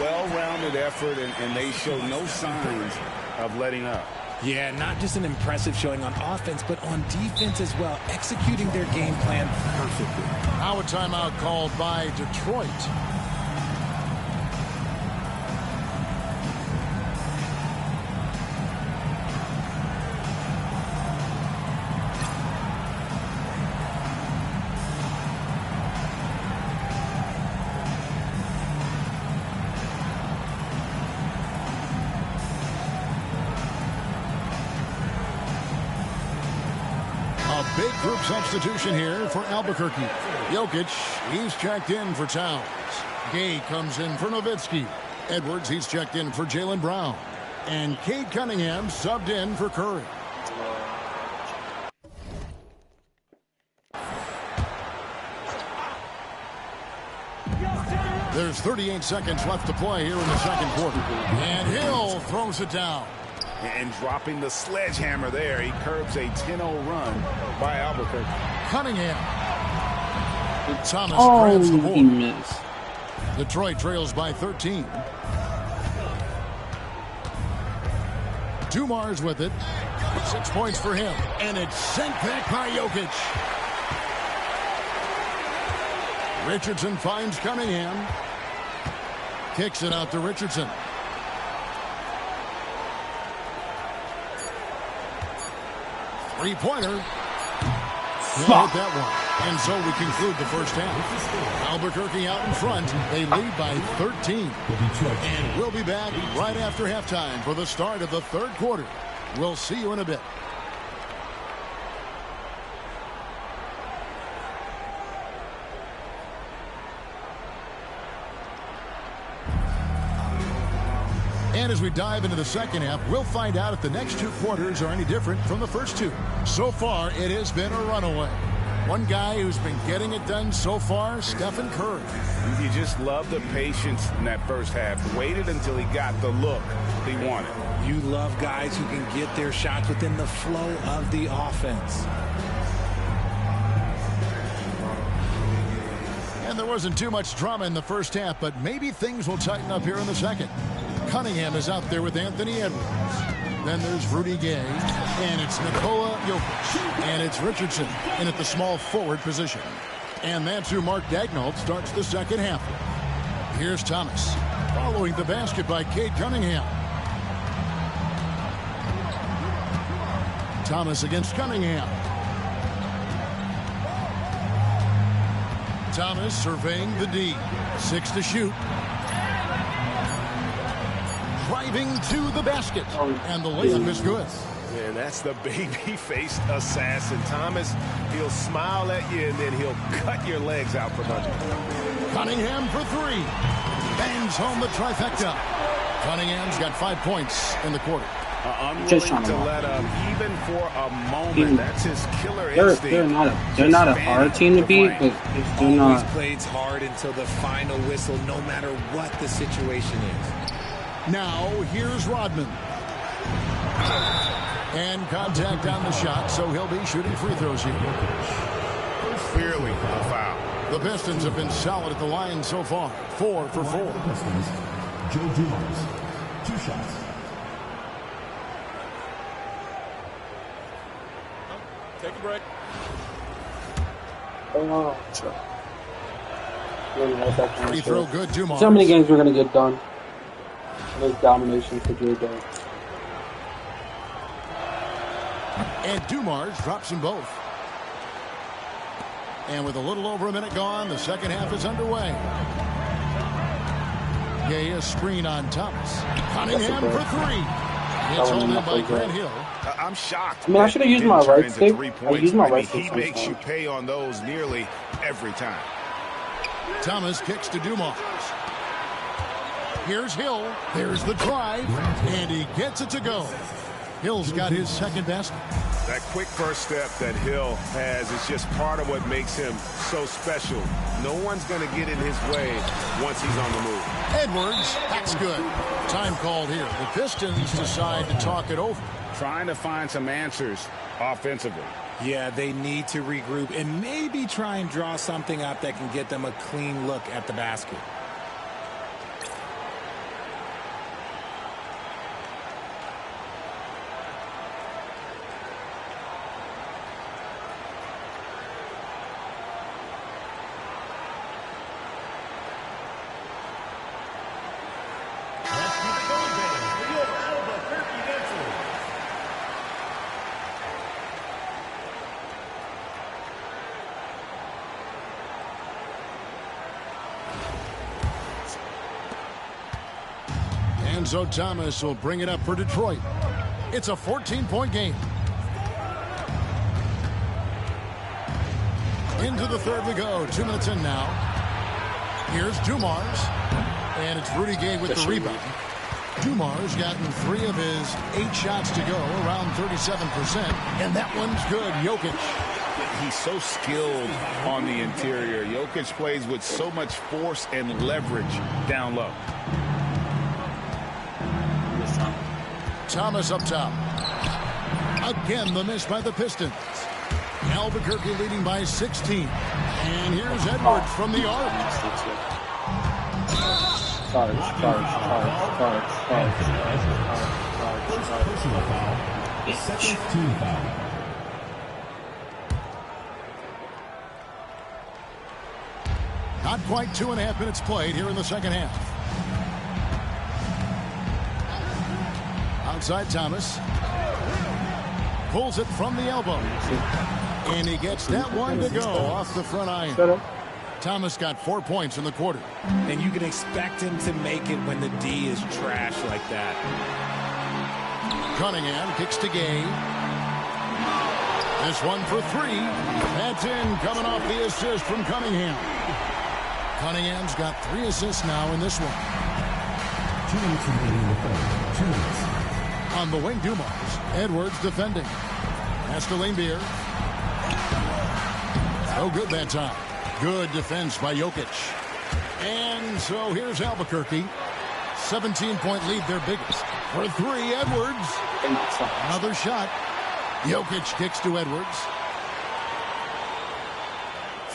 Well-rounded effort, and they show no signs of letting up. Yeah, not just an impressive showing on offense, but on defense as well, executing their game plan perfectly. Now a timeout called by Detroit. Big group substitution here for Albuquerque. Jokic, he's checked in for Towns. Gay comes in for Nowitzki. Edwards, he's checked in for Jaylen Brown. And Cade Cunningham subbed in for Curry. There's 38 seconds left to play here in the second quarter. And Hill throws it down. And dropping the sledgehammer there, he curbs a 10-0 run by Albuquerque. Cunningham. Thomas Oh, grabs the he board. missed. Detroit trails by 13. Dumars with it. 6 points for him. And it's sent back by Jokic. Richardson finds Cunningham. Kicks it out to Richardson. Three-pointer. Hit that one. And so we conclude the first half. Albuquerque out in front. They lead by 13. And we'll be back right after halftime for the start of the third quarter. We'll see you in a bit. And as we dive into the second half, we'll find out if the next 2 quarters are any different from the first 2. So far, it has been a runaway. One guy who's been getting it done so far, Stephen Curry. You just love the patience in that first half. Waited until he got the look he wanted. You love guys who can get their shots within the flow of the offense. And there wasn't too much drama in the first half, but maybe things will tighten up here in the second. Cunningham is out there with Anthony Edwards. Then there's Rudy Gay, and it's Nikola Jokic, and it's Richardson in at the small forward position. And that's who Mark Daigneault starts the second half. Here's Thomas, following the basket by Cade Cunningham. Thomas against Cunningham. Thomas surveying the D. 6 to shoot. Driving to the basket. And the layup is good. Man, that's the baby-faced assassin. Thomas, he'll smile at you, and then he'll cut your legs out from under. Cunningham for 3. Bangs home the trifecta. Cunningham's got 5 points in the quarter. Unwilling to let up, even for a moment. That's his killer instinct. They're not a hard team to beat, but they're not. Always plays hard until the final whistle, no matter what the situation is. Now, here's Rodman. And contact on the shot, so he'll be shooting free throws here. Clearly a foul. The Pistons have been solid at the line so far. 4 for 4. Pistons, Joe Dumars, 2 shots. Take a break. Free throw good, Dumars. So many games we're going to get done. Those domination for Joe Dumars. And Dumars drops them both. And with a little over a minute gone, the second half is underway. Gay a screen on Thomas. Cunningham for 3. It's held in by Grant Hill. I'm shocked. I mean, I should have used my right stick. I used my right stick. He makes you pay on those nearly every time. Thomas kicks to Dumars. Here's Hill. There's the drive. And he gets it to go. Hill's got his second basket. That quick first step that Hill has is just part of what makes him so special. No one's going to get in his way once he's on the move. Edwards, that's good. Time called here. The Pistons decide to talk it over. Trying to find some answers offensively. Yeah, they need to regroup and maybe try and draw something up that can get them a clean look at the basket. So Thomas will bring it up for Detroit. It's a 14-point game. Into the third we go. 2 minutes in now. Here's Dumars. And it's Rudy Gay with the rebound. Dumars gotten 3 of his 8 shots to go, around 37%. And that one's good. Jokic. He's so skilled on the interior. Jokic plays with so much force and leverage down low. Thomas up top. Again, the miss by the Pistons. Albuquerque leading by 16. And here's Edwards from the arc. Personal foul. Second team foul. Not quite 2.5 minutes played here in the second half. Outside Thomas. Pulls it from the elbow. And he gets that one to go off the front iron. Thomas got 4 points in the quarter. And you can expect him to make it when the D is trash like that. Cunningham kicks to Gay. This one for 3. That's in, coming off the assist from Cunningham. Cunningham's got 3 assists now in this one. 2 minutes remaining in the third. 2 minutes. On the wing, Dumars. Edwards defending. Pass to Laimbeer. No good that time. Good defense by Jokic. And so here's Albuquerque. 17-point lead, their biggest. For three, Edwards. Another shot. Jokic kicks to Edwards.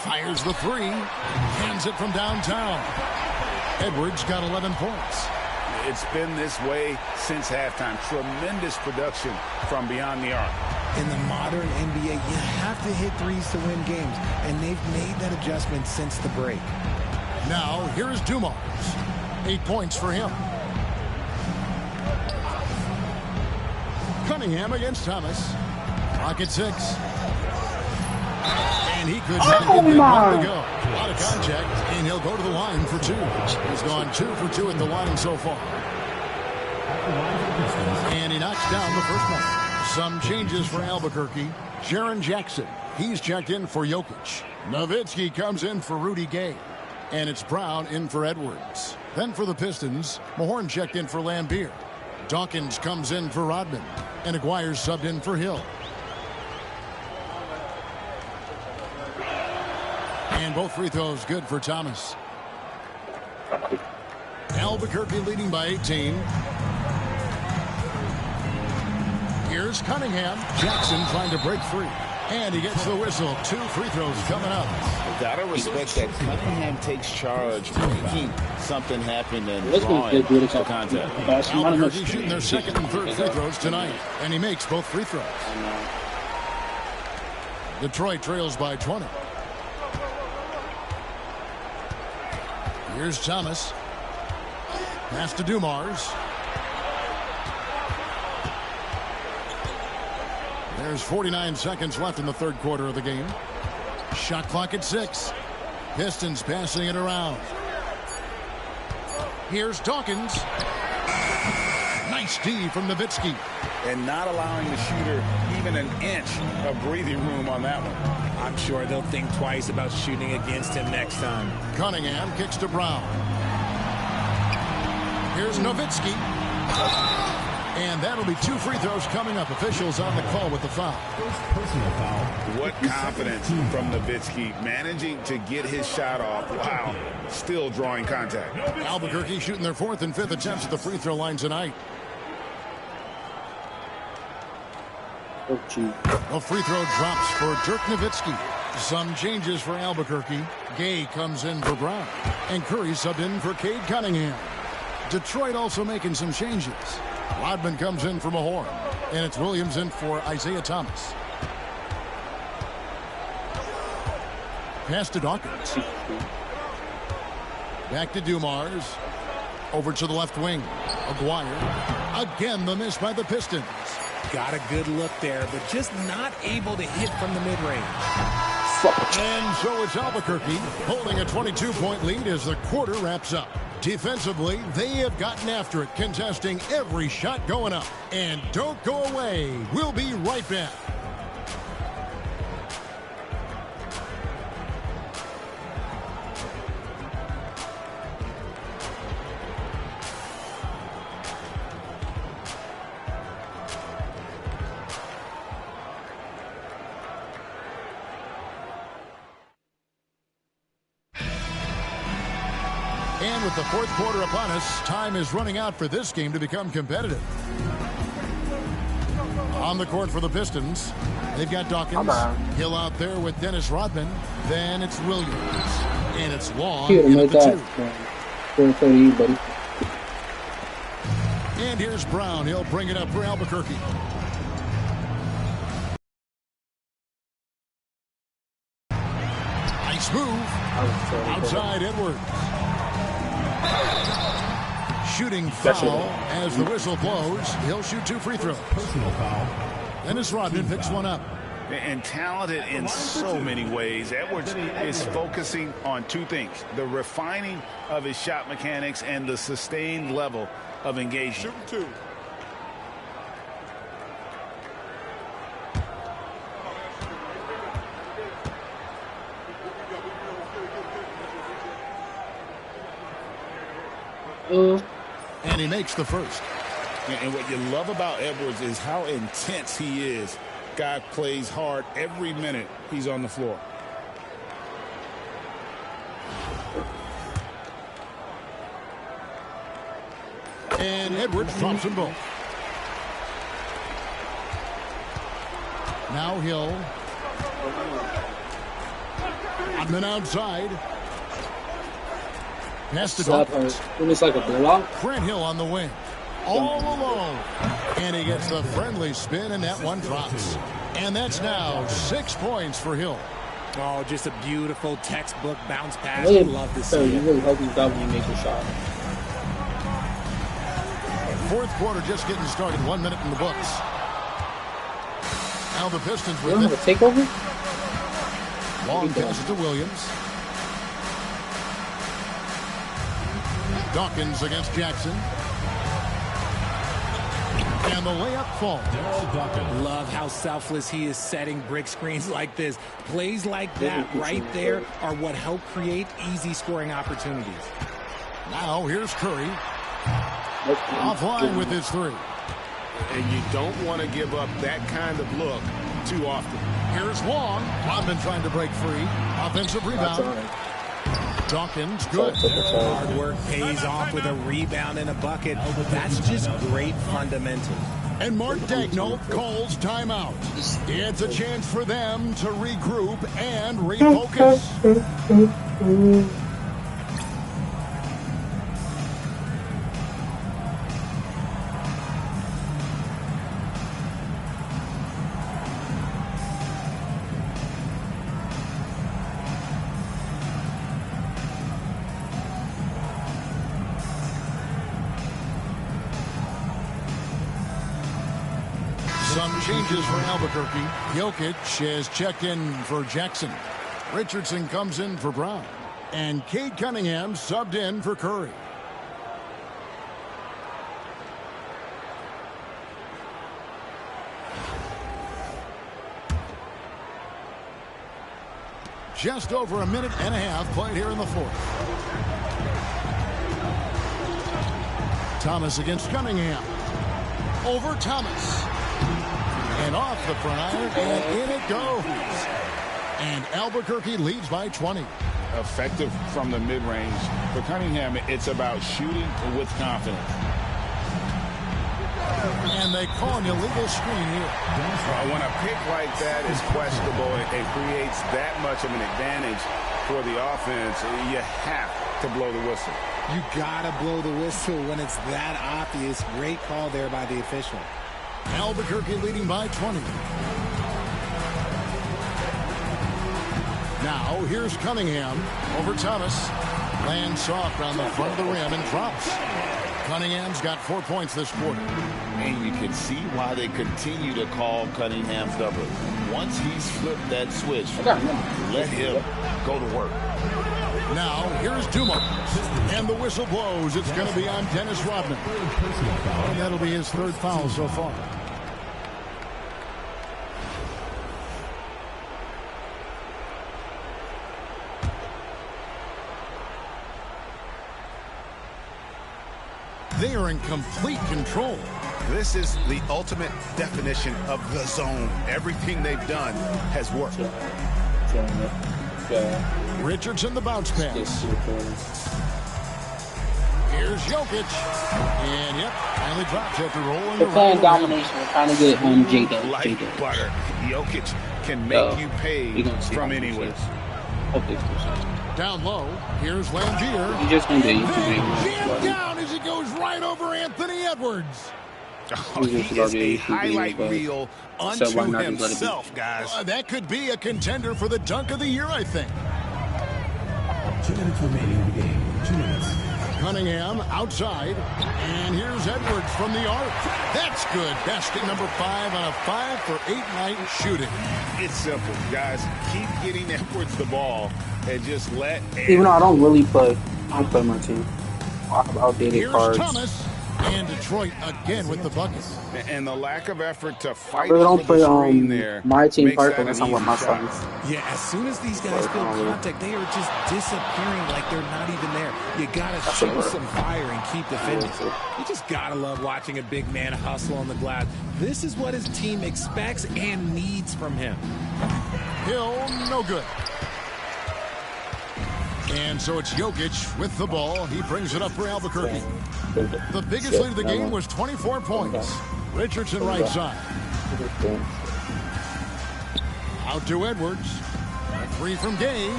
Fires the three. Hands it from downtown. Edwards got 11 points. It's been this way since halftime. Tremendous production from beyond the arc. In the modern NBA, you have to hit threes to win games, and they've made that adjustment since the break. Now, here is Dumars. 8 points for him. Cunningham against Thomas. Clock at 6. And he could not get that one to go. A lot of contact, and he'll go to the line for 2. He's gone 2 for 2 at the line so far. And he knocks down the first one. Some changes for Albuquerque. Jaren Jackson, he's checked in for Jokic. Nowitzki comes in for Rudy Gay. And it's Brown in for Edwards. Then for the Pistons, Mahorn checked in for Lambeer. Dawkins comes in for Rodman. And Aguirre's subbed in for Hill. And both free throws good for Thomas. Albuquerque leading by 18. Here's Cunningham. Jackson trying to break free. And he gets the whistle. 2 free throws coming up. Gotta respect that Cunningham takes charge, making something happen and drawing to contact. Albuquerque shooting their second and third free throws tonight. And he makes both free throws. Detroit trails by 20. Here's Thomas. Pass to Dumars. There's 49 seconds left in the third quarter of the game. Shot clock at 6. Pistons passing it around. Here's Dawkins. Nice D from Nowitzki. And not allowing the shooter even an inch of breathing room on that one. I'm sure they'll think twice about shooting against him next time. Cunningham kicks to Brown. Here's Nowitzki. And that'll be 2 free throws coming up. Officials on the call with the foul. Personal foul. What confidence from Nowitzki, managing to get his shot off. Wow, still drawing contact. Albuquerque shooting their 4th and 5th attempts at the free throw line tonight. Oh, gee. A free throw drops for Dirk Nowitzki. Some changes for Albuquerque. Gay comes in for Brown. And Curry subbed in for Cade Cunningham. Detroit also making some changes. Rodman comes in for Mahorn. And it's Williams in for Isaiah Thomas. Pass to Dawkins. Back to Dumars. Over to the left wing. Aguirre. Again, the miss by the Pistons. Got a good look there, but just not able to hit from the mid-range. And so it's Albuquerque holding a 22-point lead as the quarter wraps up. Defensively, they have gotten after it, contesting every shot going up. And don't go away. We'll be right back. And with the 4th quarter upon us, time is running out for this game to become competitive. On the court for the Pistons, they've got Dawkins. Hill out there with Dennis Rodman. Then it's Williams. And it's Long in at the 2. For you, buddy. And here's Brown. He'll bring it up for Albuquerque. Nice move. Outside Edwards. Shooting foul as the whistle blows. He'll shoot 2 free throws. Personal foul. Dennis Rodman picks one up. And talented in so many ways. Edwards is focusing on 2 things: the refining of his shot mechanics and the sustained level of engagement. Shooting 2. And he makes the first. And what you love about Edwards is how intense he is. Guy plays hard every minute he's on the floor. And Edwards drops them both. Now Hill. Rodman outside. Pass to Dawkins. It's like a blowout. Grant Hill on the wing. All alone. And he gets the friendly spin, and that one drops. And that's now 6 points for Hill. Oh, just a beautiful textbook bounce pass. Really, Love to see you it. really hope he's done when you make your shot. Fourth quarter just getting started. 1 minute in the books. Now the Pistons You with don't it. have a takeover? Long pass to Williams. Dawkins against Jackson. And the layup falls. Love how selfless he is setting brick screens like this. Plays like that right there are what help create easy scoring opportunities. Now here's Curry. Offline with his three. And you don't want to give up that kind of look too often. Here's Wong. Rodman trying to break free. Offensive rebound. Dawkins, good. Hard work pays off with a rebound and a bucket. That's just great fundamentals. And Mark Daigneault calls timeout. It's a chance for them to regroup and refocus. Some changes for Albuquerque. Jokic has checked in for Jackson. Richardson comes in for Brown. And Cade Cunningham subbed in for Curry. Just over a minute and a half played here in the fourth. Thomas against Cunningham. Over Thomas. And off the front iron, and in it goes. And Albuquerque leads by 20. Effective from the mid-range. For Cunningham, it's about shooting with confidence. And they call an illegal screen here. When a pick like that is questionable and creates that much of an advantage for the offense, you have to blow the whistle. You gotta blow the whistle when it's that obvious. Great call there by the official. Albuquerque leading by 20. Now here's Cunningham over Thomas. Lands soft on the front of the rim and drops. Cunningham's got 4 points this quarter. And you can see why they continue to call Cunningham stubborn. Once he's flipped that switch, let him go to work. Now here's Dumars. And the whistle blows. It's going to be on Dennis Rodman. And that'll be his third foul so far. They are in complete control. This is the ultimate definition of the zone. Everything they've done has worked. Richardson the bounce pass. Here's Jokic. And yep, finally drops after rolling. They're playing domination. We're trying to get J-Dub. Like butter. Jokic can make you pay from anywhere. Down low, here's Lambier. You just need to Jammed down as he goes right over Anthony Edwards. Oh, he is a highlight reel unto himself, guys. That could be a contender for the dunk of the year, I think. 2 minutes remaining in the game. 2 minutes. Cunningham outside. And here's Edwards from the arc. That's good. Basket number 5 on a 5-for-8 night shooting. It's simple, guys. Keep getting Edwards the ball and just let... Even though I don't really play, I don't play my team. I have outdated Here's cards. Thomas. And Detroit again with the bucket. And the lack of effort to fight I really don't for play the screen there my team makes card that unless an I'm with easy my shot. friends. Yeah, as soon as these guys feel contact, they are just disappearing like they're not even there. You gotta show some fire and keep defending. You just gotta love watching a big man hustle on the glass. This is what his team expects and needs from him. Hill, no good. And so it's Jokic with the ball. He brings it up for Albuquerque. The biggest lead of the game was 24 points. Richardson right side. Out to Edwards. A three from Gay.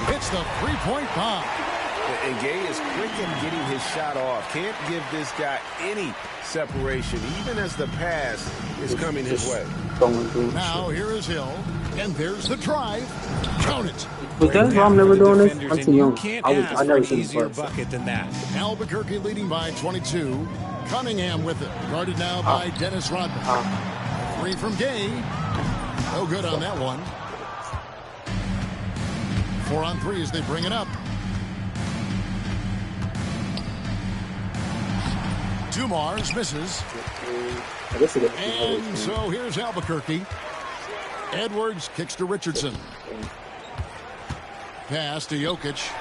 Hits the three-point bomb. And Gay is quick in getting his shot off. Can't give this guy any separation, even as the pass is coming his way. Now here is Hill. And there's the drive. Count it. Was that wrong? Never doing this? I'm too young. I never seen easier bucket than that. Albuquerque leading by 22. Cunningham with it. Guarded now by Dennis Rodman. Three from Gay. No good on that one. 4 on 3 as they bring it up. Dumars misses. And so here's Albuquerque. Edwards kicks to Richardson. Pass to Jokic.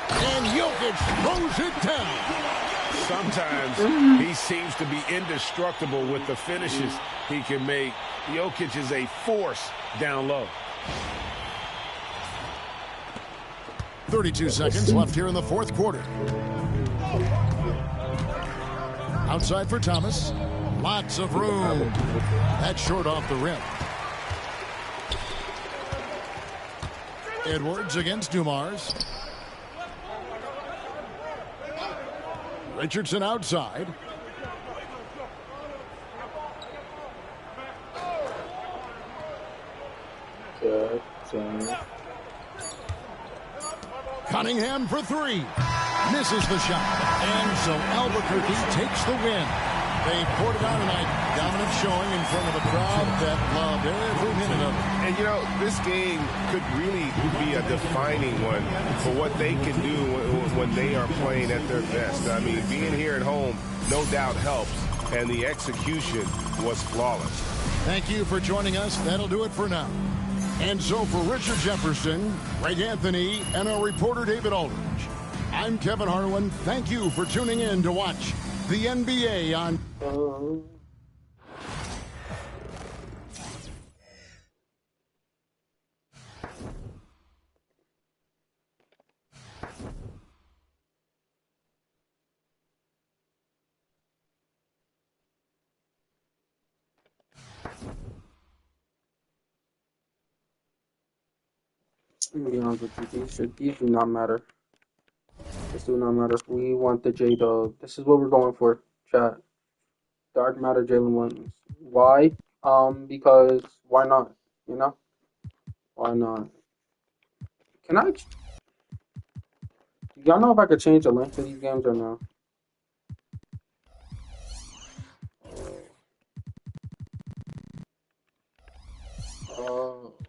And Jokic throws it down. Sometimes he seems to be indestructible with the finishes he can make. Jokic is a force down low. 32 seconds left here in the fourth quarter. Outside for Thomas. Lots of room. That's short off the rim. Edwards against Dumars. Richardson outside. Cunningham for three. Misses the shot. And so Albuquerque takes the win. They poured it on tonight. Dominant showing in front of a crowd that loved every minute of it. And, you know, this game could really be a defining one for what they can do when they are playing at their best. I mean, being here at home no doubt helps, and the execution was flawless. Thank you for joining us. That'll do it for now. And so for Richard Jefferson, Greg Anthony, and our reporter David Aldridge, I'm Kevin Harlan. Thank you for tuning in to watch the NBA on... I'm gonna be honest with you, these do not matter. This do not matter. We want the J-Dub. This is what we're going for, chat. Dark matter Jalen Williams. Why? Because why not? You know? Why not? Can I... Y'all know if I could change the length of these games or no?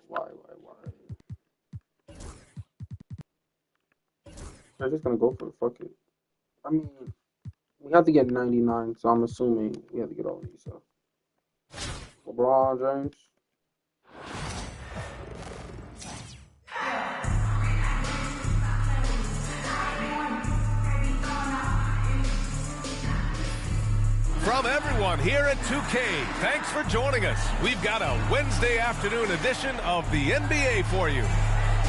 Why? I'm just gonna go for it. Fuck it. I mean, we have to get 99, so I'm assuming we have to get all these. So, LeBron James. From everyone here at 2K, thanks for joining us. We've got a Wednesday afternoon edition of the NBA for you.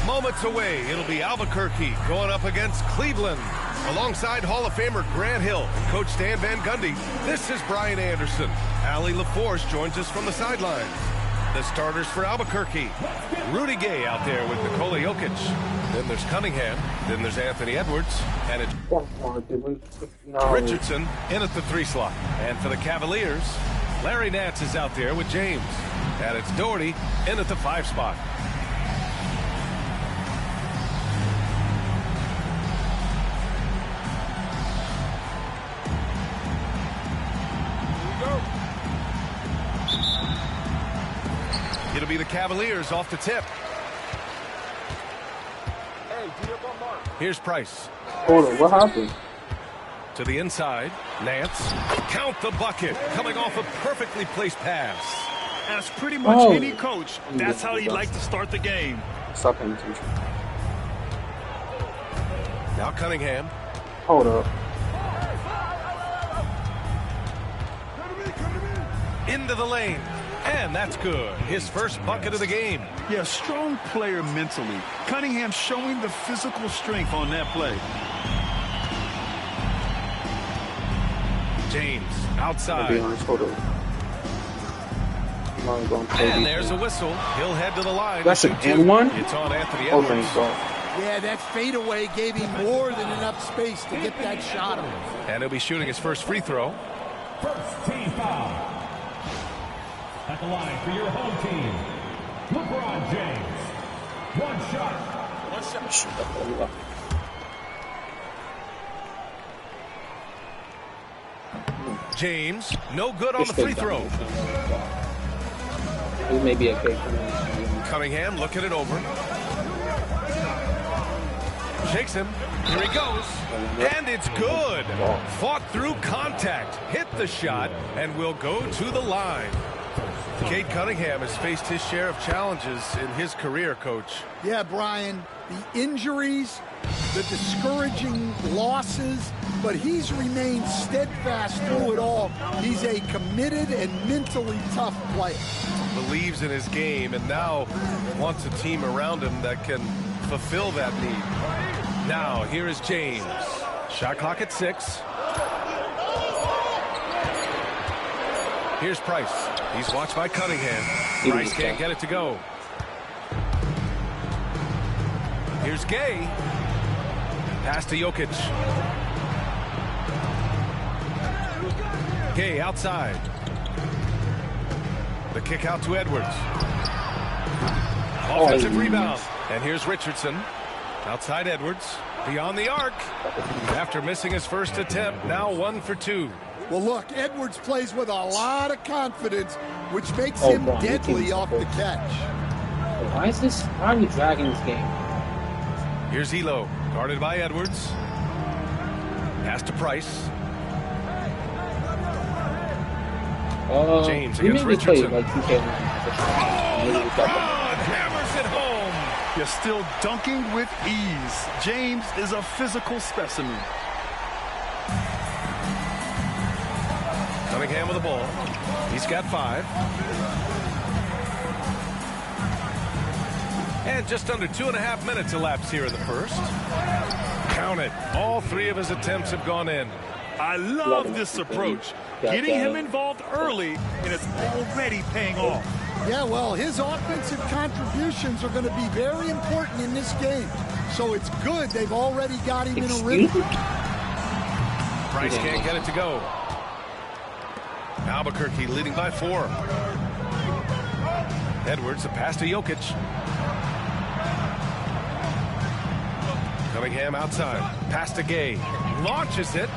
Moments away, it'll be Albuquerque going up against Cleveland. Alongside Hall of Famer Grant Hill and Coach Stan Van Gundy, this is Brian Anderson. Allie LaForce joins us from the sidelines. The starters for Albuquerque. Rudy Gay out there with Nikola Jokic. Then there's Cunningham. Then there's Anthony Edwards. And it's Richardson in at the 3 slot. And for the Cavaliers, Larry Nance is out there with James. And it's Doherty in at the 5 spot. It'll be the Cavaliers off the tip. Here's Price. Hold on, what happened? To the inside, Nance. Count the bucket. Coming off a perfectly placed pass. As pretty much any coach, that's how he'd like to start the game. Stop paying attention. Now Cunningham. Hold up. Into the lane. And that's good. His first bucket of the game. Yeah, strong player mentally. Cunningham showing the physical strength on that play. James To be outside. honest, hold on. I'm going to play And defense. there's a whistle. He'll head to the line. That's an 2-2. and one? It's on Anthony Oh Edwards. my God. Yeah, that fadeaway gave him more than enough space to get that shot on. And he'll be shooting his first free throw. First team foul. At the line for your home team, LeBron James. One shot. James, no good on the free throw. This may be a case for me. Cunningham looking it over. Shakes him. Here he goes. And it's good. Fought through contact. Hit the shot and will go to the line. Cade Cunningham has faced his share of challenges in his career, Coach. Yeah, Brian, the injuries, the discouraging losses, but he's remained steadfast through it all. He's a committed and mentally tough player. Believes in his game and now wants a team around him that can fulfill that need. Now, here is James. Shot clock at 6. Here's Price. He's watched by Cunningham. Price can't get it to go. Here's Gay. Pass to Jokic. Gay outside. The kick out to Edwards. Offensive rebound. And here's Richardson. Outside Edwards. Beyond the arc. After missing his first attempt, now 1 for 2. Well, look, Edwards plays with a lot of confidence, which makes him deadly off the catch. Why are you dragging this game? Here's Elo, guarded by Edwards. Pass to Price. James we against maybe played Richardson. like 2K. LeBron hammers it home. You're still dunking with ease. James is a physical specimen. Cunningham with the ball. He's got 5. And just under 2.5 minutes elapsed here in the first. Count it. All 3 of his attempts have gone in. I love this approach. Getting him involved early, and it's already paying off. Yeah, well, his offensive contributions are going to be very important in this game. So it's good they've already got him in a rhythm. Price can't get it to go. Albuquerque leading by 4. Edwards, a pass to Jokic. Cunningham outside. Pass to Gay. Launches it.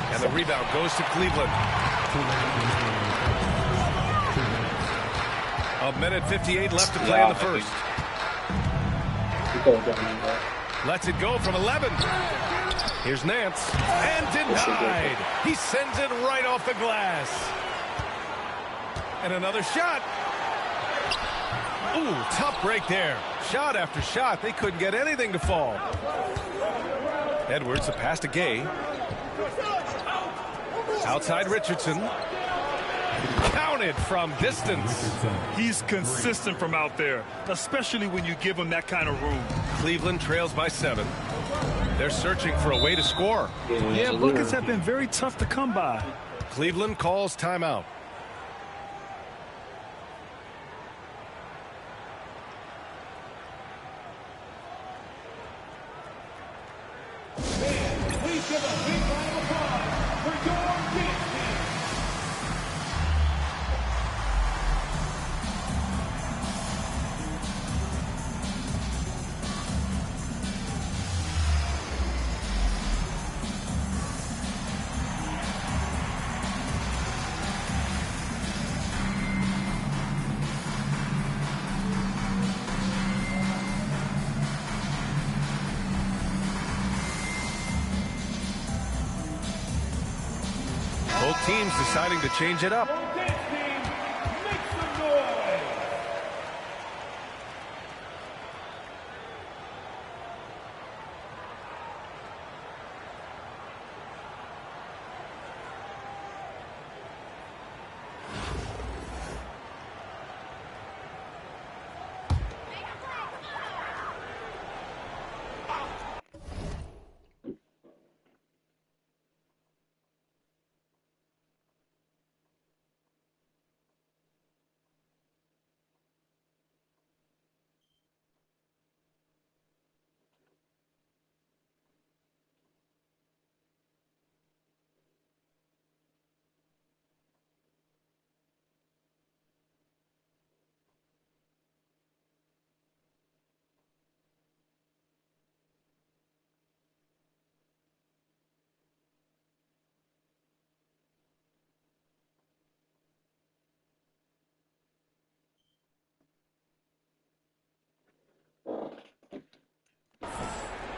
And the rebound goes to Cleveland. 1:58 left to play in the first. Lets it go from 11. Here's Nance. And denied. He sends it right off the glass. And another shot. Ooh, tough break there. Shot after shot. They couldn't get anything to fall. Edwards, a pass to Gay. Outside Richardson. Counted from distance. He's consistent from out there, especially when you give him that kind of room. Cleveland trails by 7. They're searching for a way to score. Yeah, buckets have been very tough to come by. Cleveland calls timeout. Please give a big round of applause for your team. Both teams deciding to change it up. Dance team, make some noise.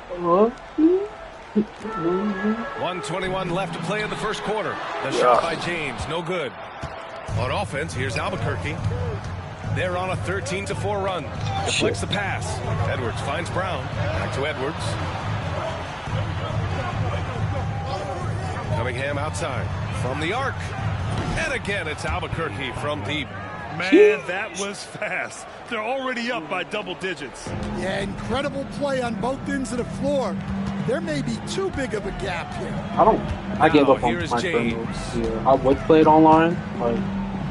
1:21 left to play in the first quarter. The shot by James, no good. On offense, here's Albuquerque. They're on a 13-4 run. Deflects the pass. Edwards finds Brown. Back to Edwards. Cunningham outside from the arc. And again, it's Albuquerque from deep. Man, that was fast. They're already up by double digits. Yeah, incredible play on both ends of the floor. There may be too big of a gap here. I gave up on my friend here. I would play it online,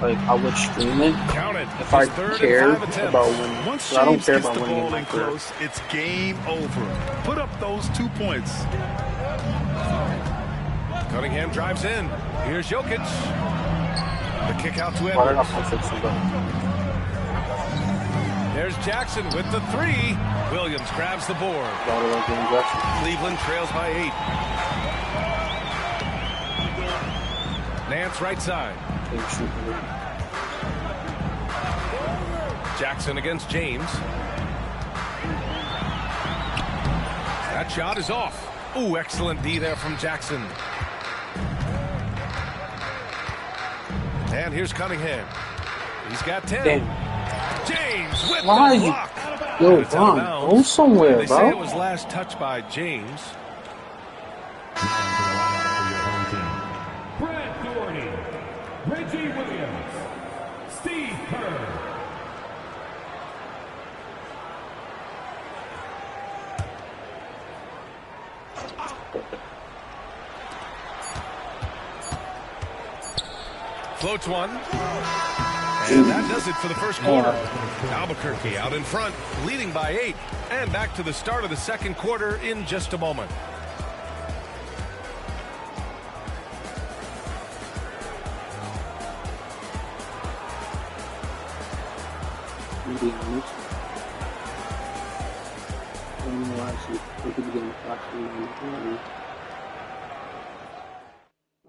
like I would stream it if I cared about winning. Once I don't James care gets about the winning ball in close, it's game over. Put up those 2 points. Cunningham drives in. Here's Jokic. The kick out to Edwards. There's Jackson with the three. Williams grabs the board. Cleveland trails by 8. Nance right side. Jackson against James. That shot is off. Ooh, excellent D there from Jackson. And here's Cunningham. He's got 10. Damn. James with the block. Yo, Ron, go somewhere, they bro. say it was last touched by James. Brad Doherty, Reggie Williams, Steve Kerr. Floats one. And that does it for the first quarter. Albuquerque out in front, leading by 8. And back to the start of the second quarter in just a moment.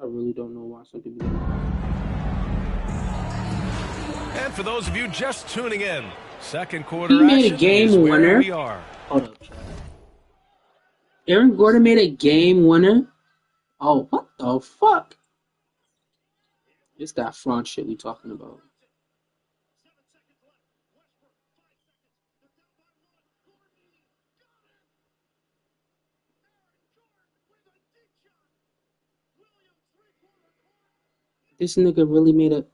I really don't know why some people don't. And for those of you just tuning in, second quarter He made a action game is where winner. we are. Hold up. Aaron Gordon made a game winner. Oh, what the fuck? It's that front shit we talking about. This nigga really made a...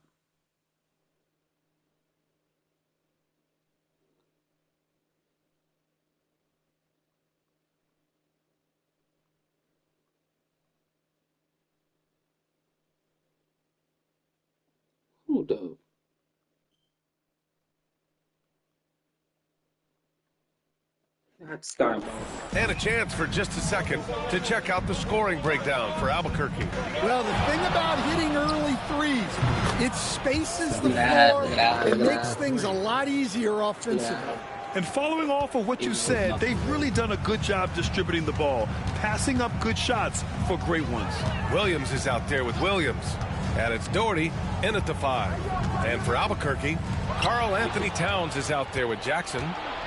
Hold up. That's diabolical. And a chance for just a second to check out the scoring breakdown for Albuquerque. Well, the thing about hitting early threes, it spaces the floor. It makes things a lot easier offensively. And following off of what you said, they've really done a good job distributing the ball, passing up good shots for great ones. Williams is out there with Williams. And it's Doherty in at the 5. And for Albuquerque, Karl Anthony Towns is out there with Jackson.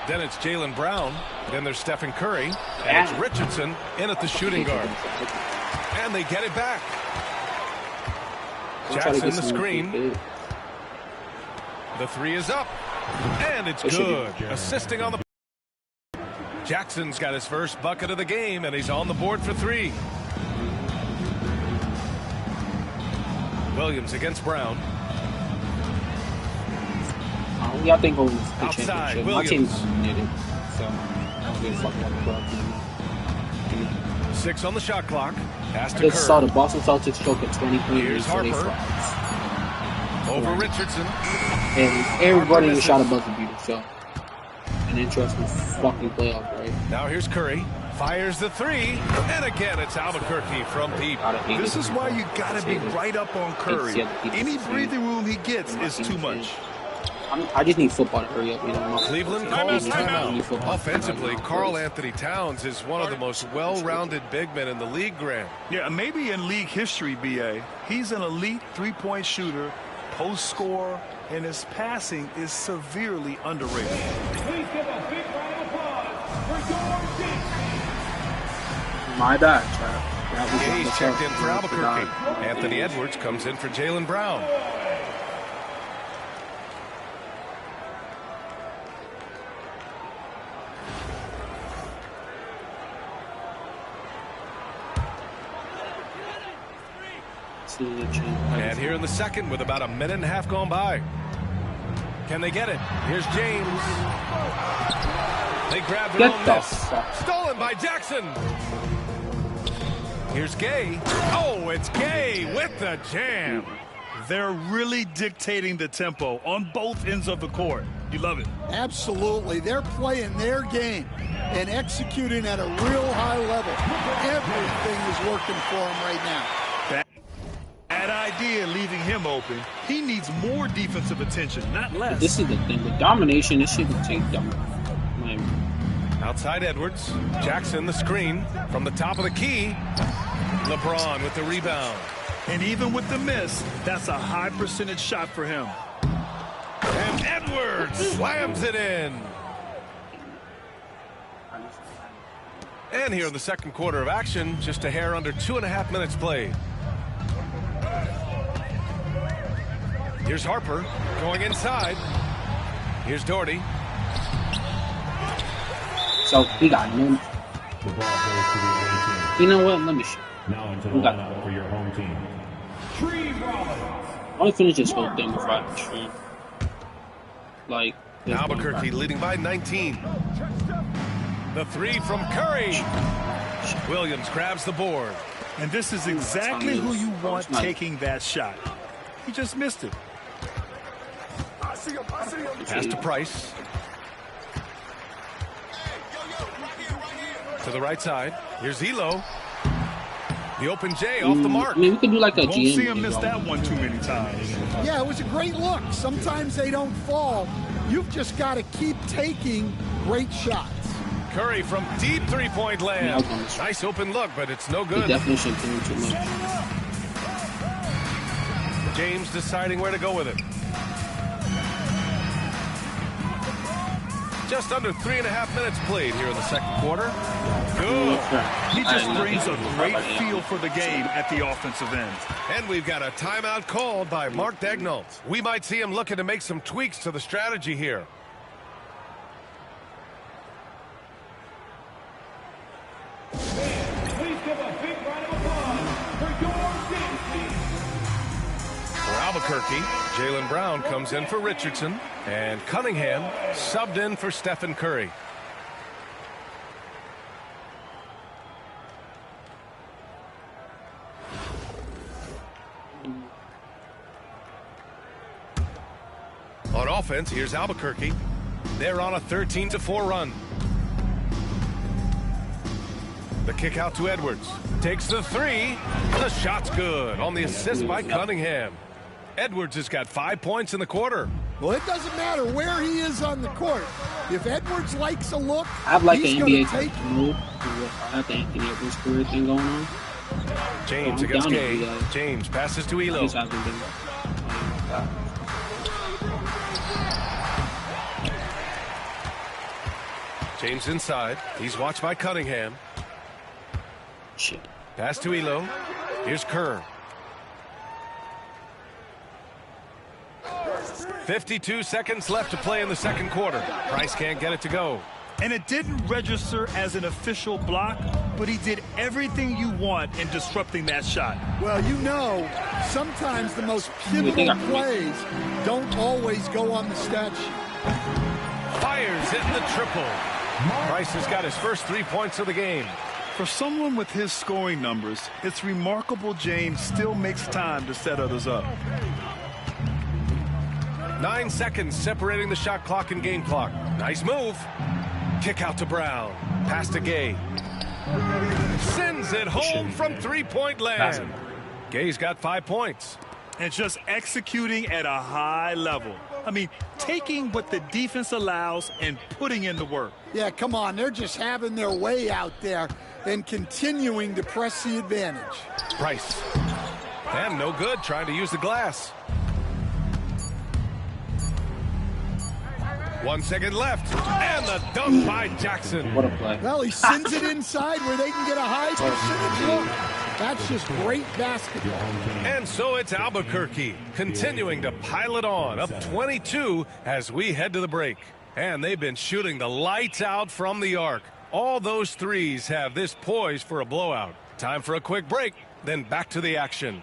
Then it's Jaylen Brown. Then there's Stephen Curry. And it's Richardson in at the shooting guard. And they get it back. Jackson the screen. The 3 is up. And it's good. Assisting on the... Jackson's got his first bucket of the game, and he's on the board for 3. Williams against Brown. Y'all think who's the Outside, championship? My team did it, so I don't give a fuck about the club. 6 on the shot clock. Pass to Just saw the Kerr. Boston Celtics choke at 20 points. Here's Harper. Over Richardson. And everybody was shot above the beat, so an interesting fucking playoff, right? Now here's Curry. Fires the 3. And again, it's Albuquerque from deep. This is why you got to be right up on Curry. Any breathing room he gets is too much. I just need football to hurry up. You know, Cleveland calls timeout. Offensively, Karl Anthony Towns is one of the most well-rounded big men in the league, Grant. Yeah, maybe in league history, B.A. He's an elite three-point shooter, post scorer, and his passing is severely underrated. Please give a big round of applause for your My bad, Chad. Gay's checked in for Albuquerque. Anthony Edwards comes in for Jaylen Brown. And here in the second with about a minute and a half gone by. Can they get it? Here's James. They grab their own miss. Stolen by Jackson. Here's Gay. Oh, it's Gay with the jam. They're really dictating the tempo on both ends of the court. You love it. Absolutely. They're playing their game and executing at a real high level. Everything is working for them right now. Bad idea leaving him open. He needs more defensive attention, not less. But this is the thing. With domination, this shit can take them. Outside Edwards. Jackson the screen from the top of the key. LeBron with the rebound. And even with the miss, that's a high percentage shot for him. And Edwards slams it in. And here in the second quarter of action, just a hair under 2.5 minutes played. Here's Harper going inside. Here's Doherty. So he got no. You know what? Let me show. Now into the lineup for your home team. I want to finish this whole thing before I stream. Like Albuquerque leading by 19. The three from Curry. Williams grabs the board. And this is exactly who you want taking that shot. He just missed it. Pass to Price. To the right side. Here's Elo. The open J off the mark. I mean, we could do like a Won't GM. see him miss that one too many times. Yeah, it was a great look. Sometimes they don't fall. You've just got to keep taking great shots. Curry from deep three-point land. Nice open look, but it's no good. He definitely shouldn't do too much. James deciding where to go with it. Just under 3.5 minutes played here in the second quarter. Good. He just brings a great feel for the game at the offensive end. And we've got a timeout called by Mark Daigneault. We might see him looking to make some tweaks to the strategy here. Please give a big round of applause for your game team. For Albuquerque, Jaylen Brown comes in for Richardson. And Cunningham subbed in for Stephen Curry. On offense, here's Albuquerque. They're on a 13-4 run. The kick out to Edwards. Takes the three. The shot's good on the assist by Cunningham. Edwards has got 5 points in the quarter. Well, it doesn't matter where he is on the court. If Edwards likes a look, I have like he's an going NBA to take move. I have the Anthony Edwards career thing going on. James against Gay. James passes to Elo. This hasn't been James inside. He's watched by Cunningham. shit. Pass to Elo. Here's Kerr. 52 seconds left to play in the second quarter. Price can't get it to go. And it didn't register as an official block, but he did everything you want in disrupting that shot. Well, you know, sometimes the most pivotal plays don't always go on the stat sheet. Fires hitting the triple. Price has got his first 3 points of the game. For someone with his scoring numbers, it's remarkable James still makes time to set others up. 9 seconds separating the shot clock and game clock. Nice move. Kick out to Brown. Pass to Gay. Sends it home from three-point land. Gay's got 5 points. And just executing at a high level. I mean, taking what the defense allows and putting in the work. Yeah, come on. They're just having their way out there and continuing to press the advantage. Price. And no good, trying to use the glass. 1 second left. And the dunk by Jackson. What a play. Well, he sends it inside where they can get a high percentage look. That's just great basketball. And so it's Albuquerque continuing to pile it on, up 22 as we head to the break. And they've been shooting the lights out from the arc. All those threes have this poised for a blowout. Time for a quick break, then back to the action.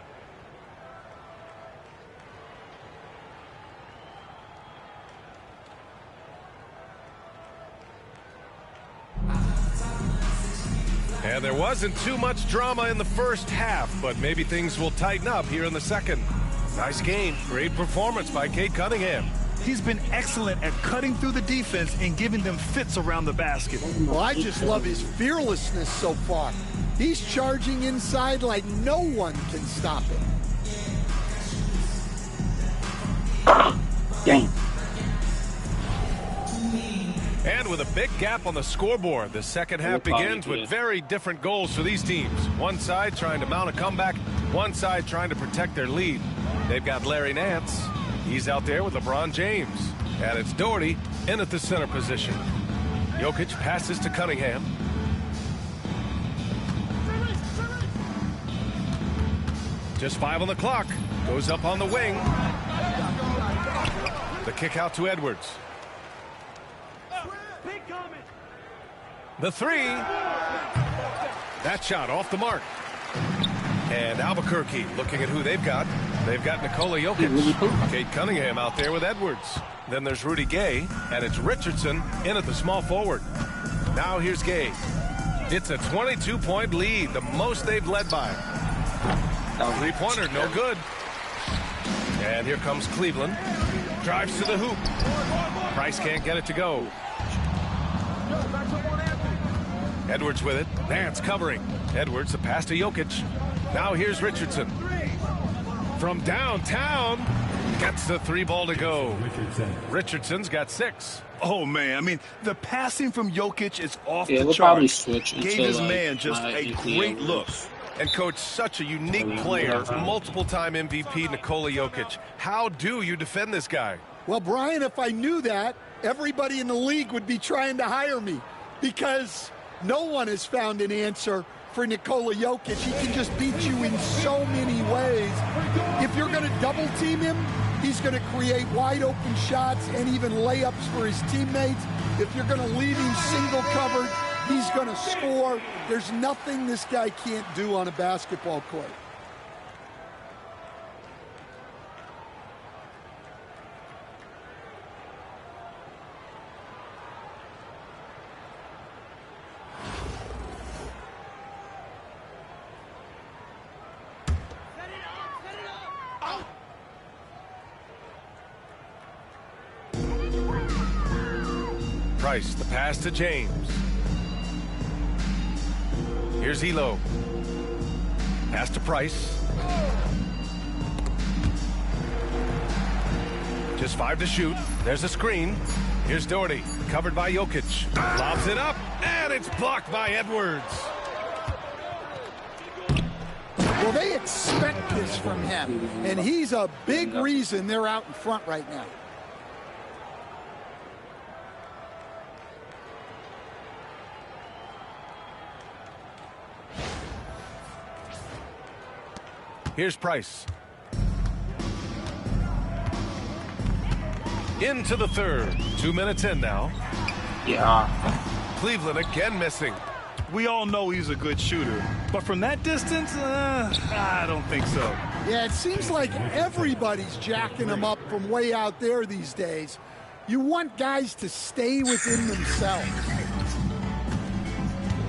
And there wasn't too much drama in the first half, but maybe things will tighten up here in the second. Nice game. Great performance by Cade Cunningham. He's been excellent at cutting through the defense and giving them fits around the basket. Well, I just love his fearlessness so far. He's charging inside like no one can stop him. Dang. And with a big gap on the scoreboard, the second half begins with very different goals for these teams. One side trying to mount a comeback, one side trying to protect their lead. They've got Larry Nance. He's out there with LeBron James. And it's Doherty in at the center position. Jokic passes to Cunningham. Just 5 on the clock. Goes up on the wing. The kick out to Edwards. The three. That shot off the mark. And Albuquerque looking at who they've got. They've got Nikola Jokic. Cade Cunningham out there with Edwards. Then there's Rudy Gay. And it's Richardson in at the small forward. Now here's Gay. It's a 22-point lead, the most they've led by. Three-pointer, no good. And here comes Cleveland. Drives to the hoop. Price can't get it to go. Edwards with it. Nance covering. Edwards, the pass to Jokic. Now here's Richardson. From downtown. Gets the three ball to go. Richardson's got 6. Oh, man. I mean, the passing from Jokic is off the We'll charts. probably switch Gave until, his man just a great look. And coach, such a unique player, multiple-time MVP Nikola Jokic. How do you defend this guy? Well, Brian, if I knew that, everybody in the league would be trying to hire me because no one has found an answer for Nikola Jokic. He can just beat you in so many ways. If you're going to double team him, he's going to create wide open shots and even layups for his teammates. If you're going to leave him single covered, he's going to score. There's nothing this guy can't do on a basketball court. Price, the pass to James. Here's Elo. Pass to Price. Just 5 to shoot. There's a screen. Here's Doherty, covered by Jokic. Lobs it up, and it's blocked by Edwards. Well, they expect this from him, and he's a big reason they're out in front right now. Here's Price. Into the third. 2 minutes in now. Yeah. Cleveland again missing. We all know he's a good shooter, but from that distance, I don't think so. Yeah, it seems like everybody's jacking him up from way out there these days. You want guys to stay within themselves.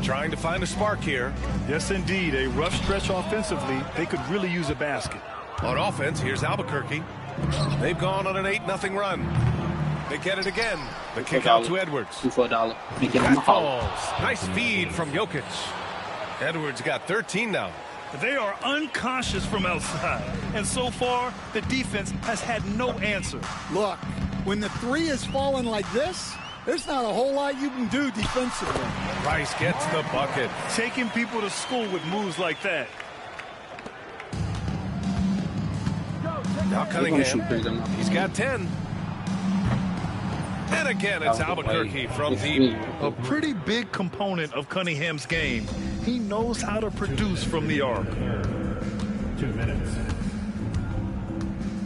Trying to find a spark here. Yes, indeed. A rough stretch offensively. They could really use a basket. On offense, here's Albuquerque. They've gone on an 8-0 run. They get it again. The kick out to Edwards. 2 for $1. Make it That falls. Nice feed from Jokic. Edwards got 13 now. They are unconscious from outside, and so far, the defense has had no answer. Look, when the three is falling like this, there's not a whole lot you can do defensively. Price gets the bucket. Taking people to school with moves like that. Now Cunningham. He's got 10. And again, it's Albuquerque from deep. A pretty big component of Cunningham's game. He knows how to produce from the arc. 2 minutes.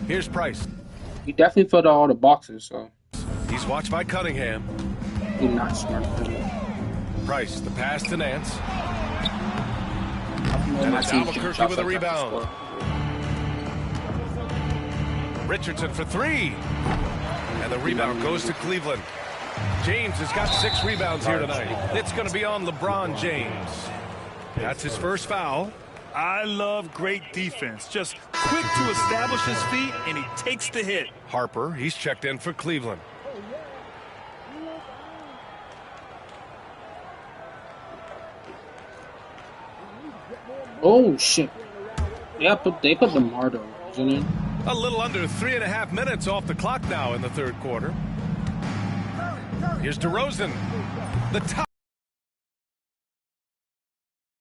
Here's Price. He definitely filled out all the boxes, so He's watched by Cunningham. he's not smart. Price, the pass to Nance. And And it's Albuquerque with a rebound. Richardson for three. And the rebound goes to Cleveland. James has got 6 rebounds here tonight. It's going to be on LeBron James. That's his first foul. I love great defense. Just quick to establish his feet, and he takes the hit. Harper, he's checked in for Cleveland. Oh shit! Yeah, they put the Mardo, isn't it? A little under 3.5 minutes off the clock now in the third quarter. Here's DeRozan. The top.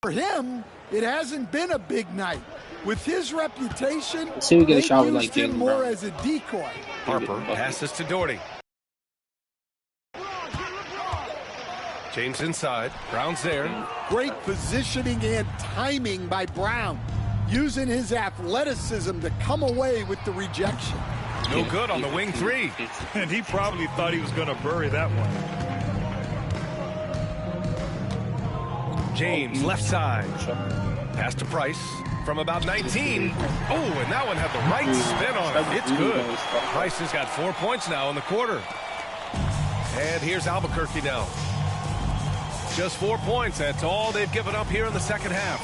For him, it hasn't been a big night. With his reputation, Let's see if we get a they shot with, used like, him Jaylen more Brown. as a decoy. Harper passes to Doherty. James inside. Brown's there. Great positioning and timing by Brown, using his athleticism to come away with the rejection. No good on the wing three. And he probably thought he was going to bury that one. James left side. Pass to Price from about 19. Oh, and that one had the right spin on it. It's good. Price has got 4 points now in the quarter. And here's Albuquerque now. Just 4 points. That's all they've given up here in the second half.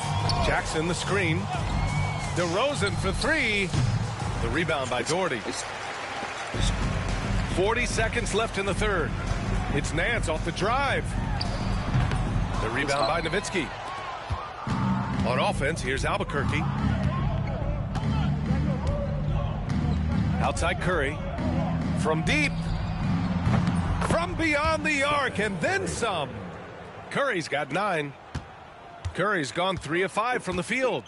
Jackson, the screen. DeRozan for three. The rebound by Doherty. 40 seconds left in the third. It's Nance off the drive. The rebound by Nowitzki. On offense, here's Albuquerque. Outside Curry. From deep. From beyond the arc, and then some. Curry's got 9. Curry's gone 3 of 5 from the field.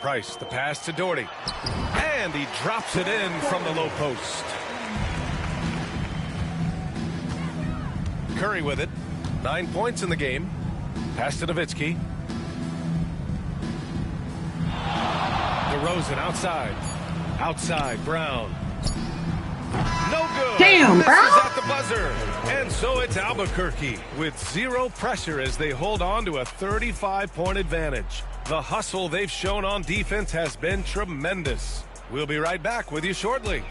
Price, the pass to Doherty. And he drops it in from the low post. Curry with it. 9 points in the game. Pass to Nowitzki. DeRozan outside. Outside, Brown. No good. Damn, This Brown. is at the buzzer. And so it's Albuquerque with 0 pressure as they hold on to a 35-point advantage. The hustle they've shown on defense has been tremendous. We'll be right back with you shortly.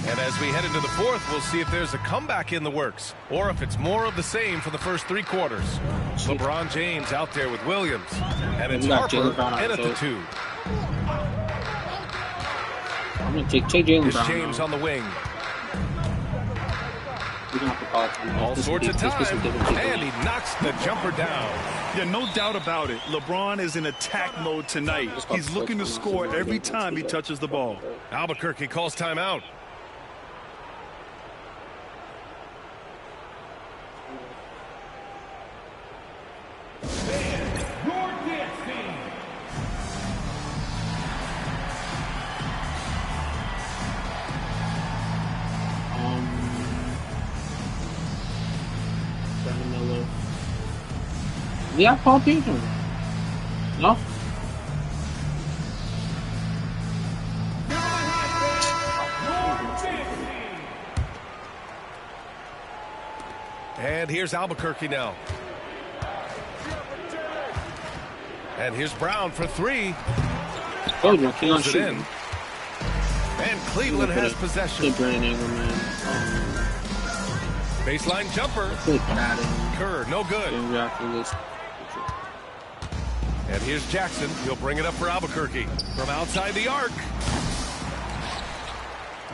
And as we head into the fourth, we'll see if there's a comeback in the works or if it's more of the same for the first 3 quarters. LeBron James out there with Williams. And it's We got Jaylen Harper Brown in out, at the so 2. I'm gonna take Jaylen Here's Brown. James now. on the wing. We're gonna have to call it time. All This sorts would of be- this time. would be different. And he knocks the jumper down. Yeah, no doubt about it. LeBron is in attack mode tonight. He's looking to score every time he touches the ball. Albuquerque calls timeout. Your dance team. Brandon Miller. We have Paul Pierce. No? And here's Albuquerque now. And here's Brown for 3. Oh, you're king on Pulls it in. shooting. And Cleveland has possession. Good Brandon Ingram, man. Baseline jumper. Good batting. Kerr, no good. Good reaction list. And here's Jackson. He'll bring it up for Albuquerque. From outside the arc.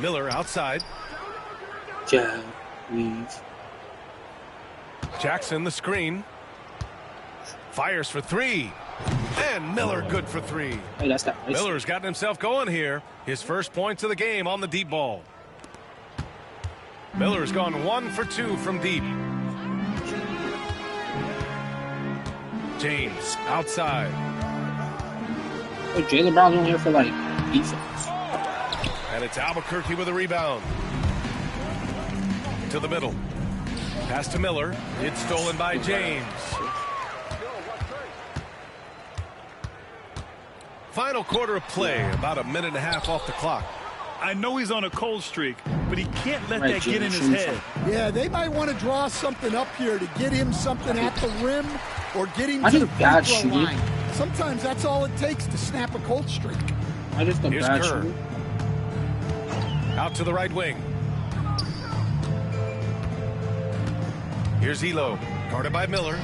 Miller outside. Jab, weave. Jackson the screen. Fires for 3. And Miller good for 3. Hey, that's that. Miller's gotten himself going here. His first points of the game on the deep ball. Miller's gone 1 for 2 from deep. James outside. Oh, Jaylen Brown's only here for like defense. And it's Albuquerque with a rebound. To the middle. Pass to Miller. It's stolen by James. Final quarter of play, about a minute and a half off the clock. I know he's on a cold streak, but he can't let that get in his head. Yeah, they might want to draw something up here to get him something at the rim or get him to the free throw line. Sometimes that's all it takes to snap a cold streak. Here's Kerr. Out to the right wing. Here's Elo, guarded by Miller.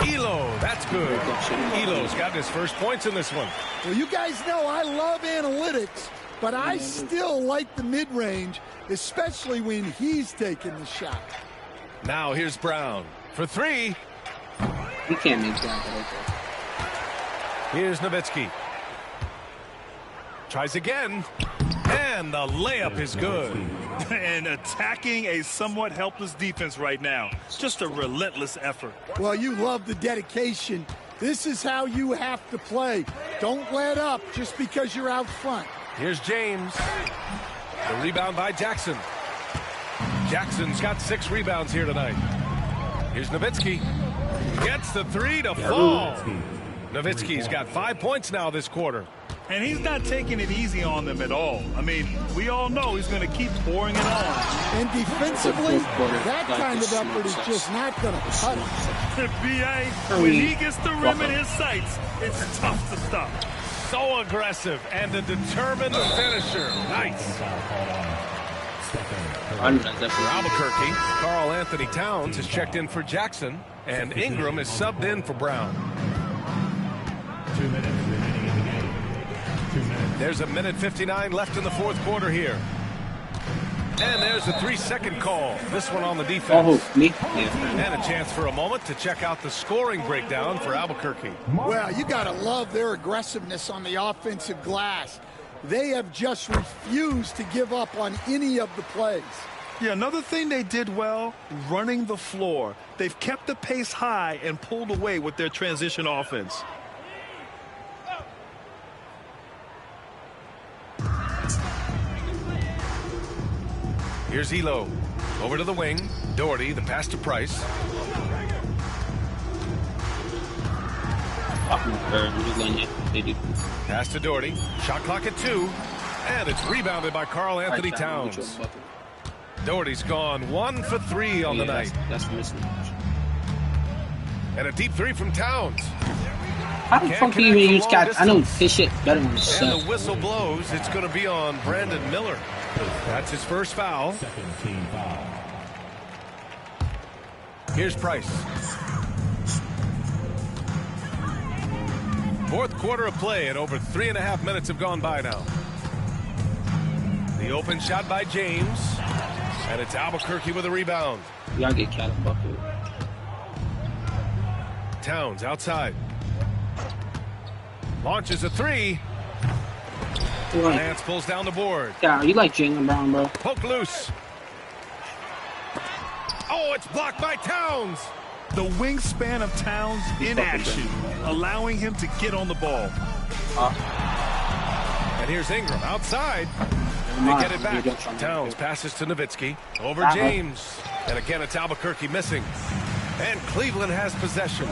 Elo, that's good. Elo's gotten his first points in this one. Well, you guys know I love analytics, but I still like the mid-range, especially when he's taking the shot. Now here's Brown for 3. He can't make that. Here's Nowitzki. Tries again. And the layup is good. And attacking a somewhat helpless defense right now. Just a relentless effort. Well, you love the dedication. This is how you have to play. Don't let up just because you're out front. Here's James. The rebound by Jackson. Jackson's got 6 rebounds here tonight. Here's Nowitzki. Gets the 3 to fall. Nowitzki's got 5 points now this quarter. And he's not taking it easy on them at all. I mean, we all know he's going to keep pouring it on. And defensively, that kind of effort is just not going to cut it. B.A., when he gets the rim in his sights, it's tough to stop. So aggressive and a determined finisher. Nice. For Albuquerque, Karl Anthony Towns has checked in for Jackson, and Ingram is subbed in for Brown. 2 minutes remaining in the game. 2 minutes. There's a minute 59 left in the fourth quarter here. And there's a 3-second call. This one on the defense. Oh, me? And a chance for a moment to check out the scoring breakdown for Albuquerque. Well, you got to love their aggressiveness on the offensive glass. They have just refused to give up on any of the plays. Yeah, another thing they did well, running the floor. They've kept the pace high and pulled away with their transition offense. Here's Elo. Over to the wing. Doherty, the pass to Price. Pass to Doherty. Shot clock at 2. And it's rebounded by Karl Anthony Towns. Doherty's gone 1 for 3 on the night. That's missing. And a deep 3 from Towns. How the fuck do you even use cat? I know his shit better than the set. And the whistle blows. It's going to be on Brandon Miller. That's his first foul. Second team foul. Here's Price. Fourth quarter of play, and over 3.5 minutes have gone by now. The open shot by James. And it's Albuquerque with a rebound. Y'all get cat a bucket. Towns outside. Launches a 3. Lance pulls down the board. Yeah, you like Jaylen Brown, bro. Poke loose. Oh, it's blocked by Towns. The wingspan of Towns in action, allowing him to get on the ball. And here's Ingram outside. They get it back. Towns passes to Nowitzki. Over James. And again, it's Albuquerque missing. And Cleveland has possession.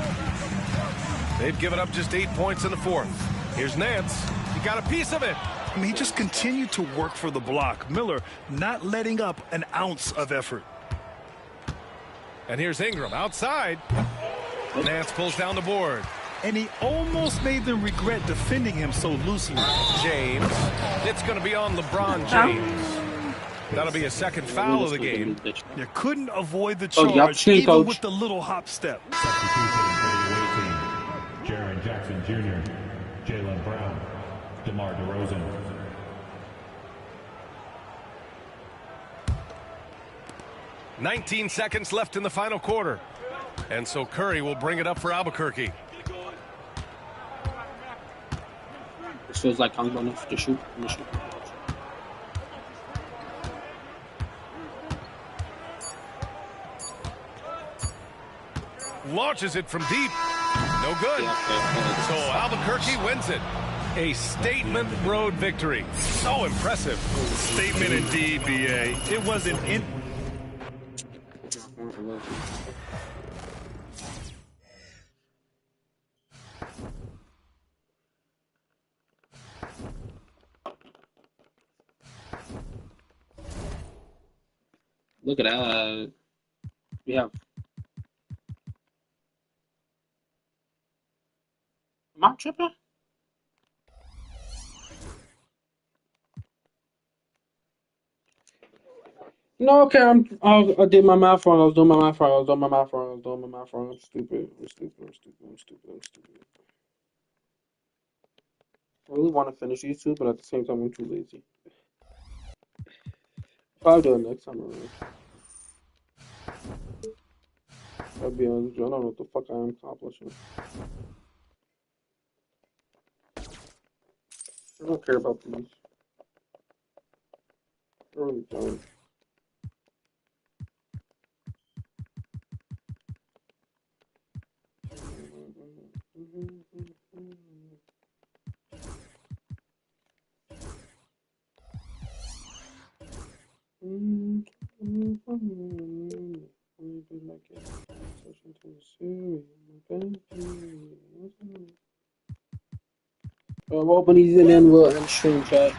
They've given up just 8 points in the fourth. Here's Nance. He got a piece of it. I mean, he just continued to work for the block. Miller not letting up an ounce of effort. And here's Ingram outside. Nance pulls down the board. And he almost made them regret defending him so loosely. James. It's going to be on LeBron James. That'll be a second foul of the game. You couldn't avoid the charge, even with the little hop step. Substitution for the away team. Jaren Jackson Jr., Jaylen Brown, DeMar DeRozan. "19 seconds left in the final quarter. And so Curry will bring it up for Albuquerque. It feels like I'm going to shoot. launches it from deep. No good. So Albuquerque wins it. A statement road victory. So impressive. Statement indeed, BA. It wasn't in. Look at that. We have. Am I tripping? No, okay. I did my math wrong. I was doing my math wrong. I'm stupid. I'm stupid. I really want to finish these two, but at the same time, I'm too lazy. I'll do it next time around. I'll be honest with you. I don't know what the fuck I am accomplishing. I don't care about these. I really don't. We'll open these and then we'll end stream chat.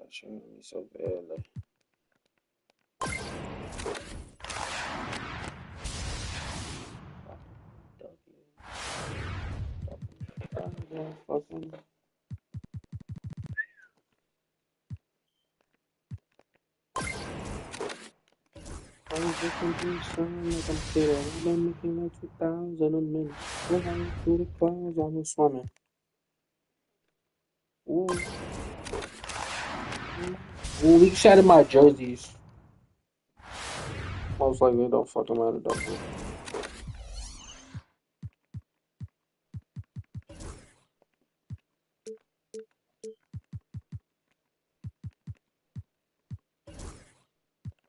Showing me so badly. Fucking. I was looking through sun like I'm sitting. I've been making like 2,000 a minute. Flying through the clouds, I was swimming. Ooh. Ooh, we shattered my jerseys. Most likely, it don't fucking matter, don't it?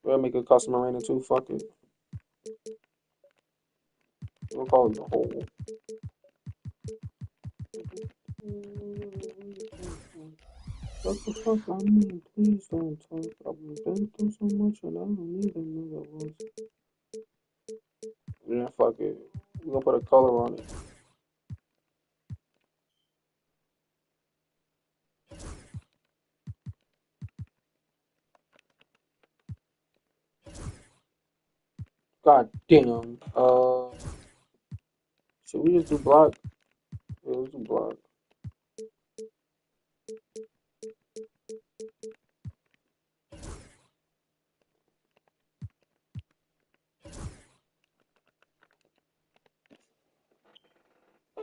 We'll make a custom arena too, fuck it. We'll call it the hole. What the fuck I mean? Please don't talk. I've been through so much and I don't need another one. Yeah, fuck it. We're gonna put a color on it. God damn. Should we just do block? Yeah, let's do block.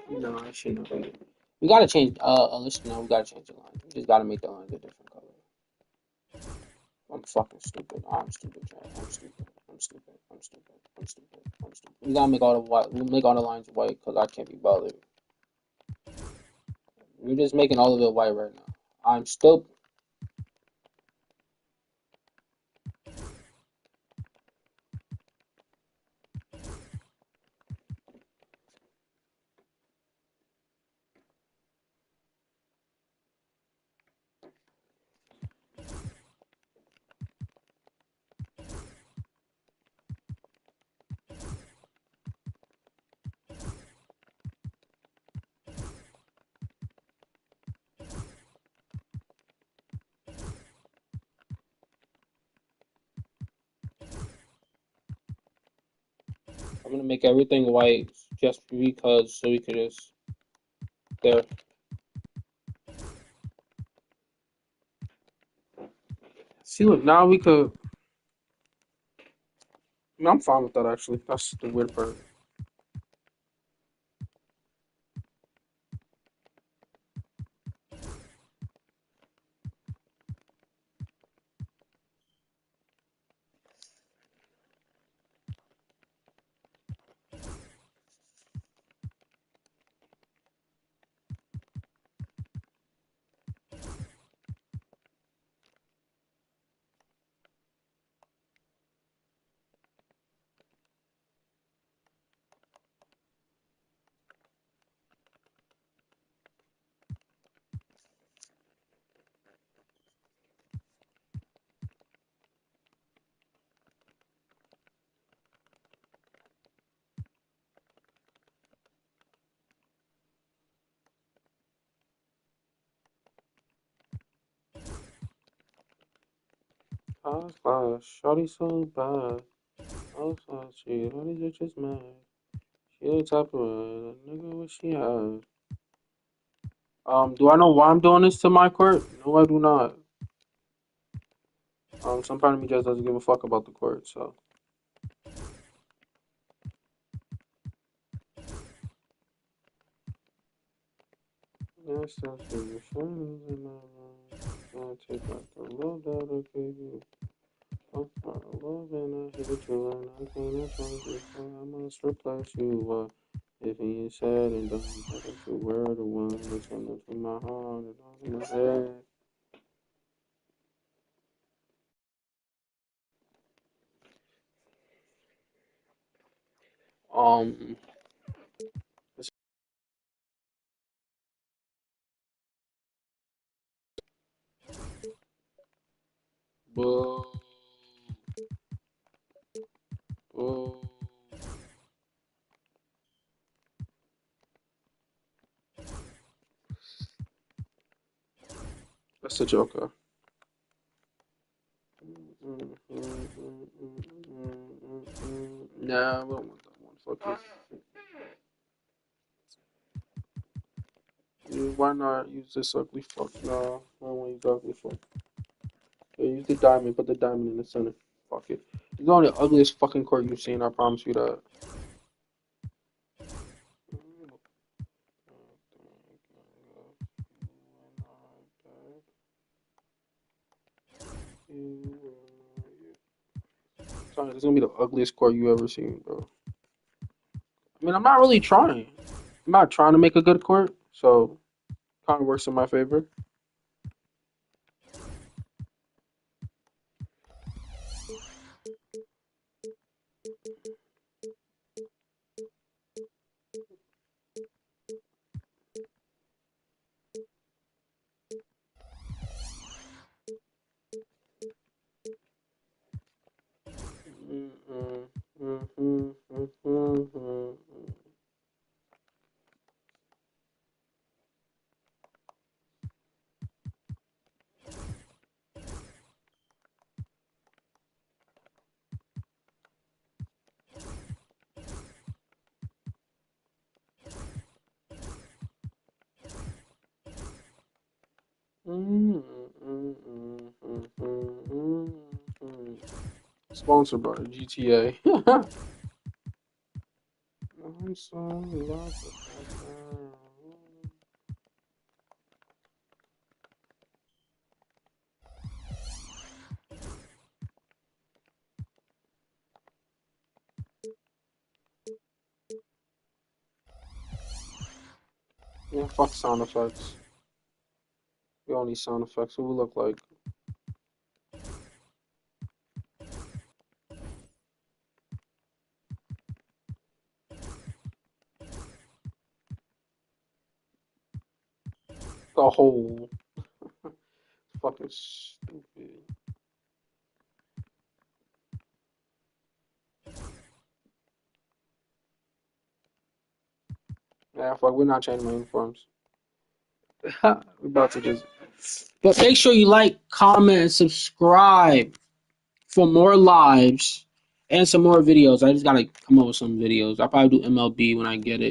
No, I shouldn't. We gotta change. Listen, no, we gotta change the line. We just gotta make the lines a different color. I'm fucking stupid. I'm stupid, Chad. I'm stupid. I'm stupid. I'm stupid. I'm stupid. I'm stupid. We gotta make all the white. We make all the lines white because I can't be bothered. We're just making all of it white right now. I'm stupid. I'm gonna make everything white just because so we could just there. See, look, now we could. I mean, I'm fine with that actually. That's the weird part. Shawty so bad. Shawty's just mad. She the type of nigga what she had. Do I know why I'm doing this to my court? No, I do not. Some part of me just doesn't give a fuck about the court, so. Yes, that's what you're shining in my life. Can't take back the love that I gave you. I'm part of love and I hate you and I cannot change you. So I must replace you. If he is said and done, that you were the one that turned into my heart and all in my head. Um, boo, boo. That's the Joker. Nah, we don't want that one. Fuck it. Why not use this ugly fuck? Nah, I don't want to use the ugly fuck. Yeah, use the diamond. Put the diamond in the center. Fuck it. It's only the ugliest fucking court you've seen. I promise you that. It's gonna be the ugliest court you ever seen, bro. I mean, I'm not really trying. I'm not trying to make a good court, so kind of works in my favor. Sponsored by GTA. I'm so in love with that girl. Yeah, fuck sound effects. We don't need sound effects. What we look like? The whole fucking stupid. Yeah, fuck. We're not changing my uniforms. We're about to just. But make sure you like, comment, and subscribe for more lives and some more videos. I just gotta come up with some videos. I'll probably do MLB when I get it.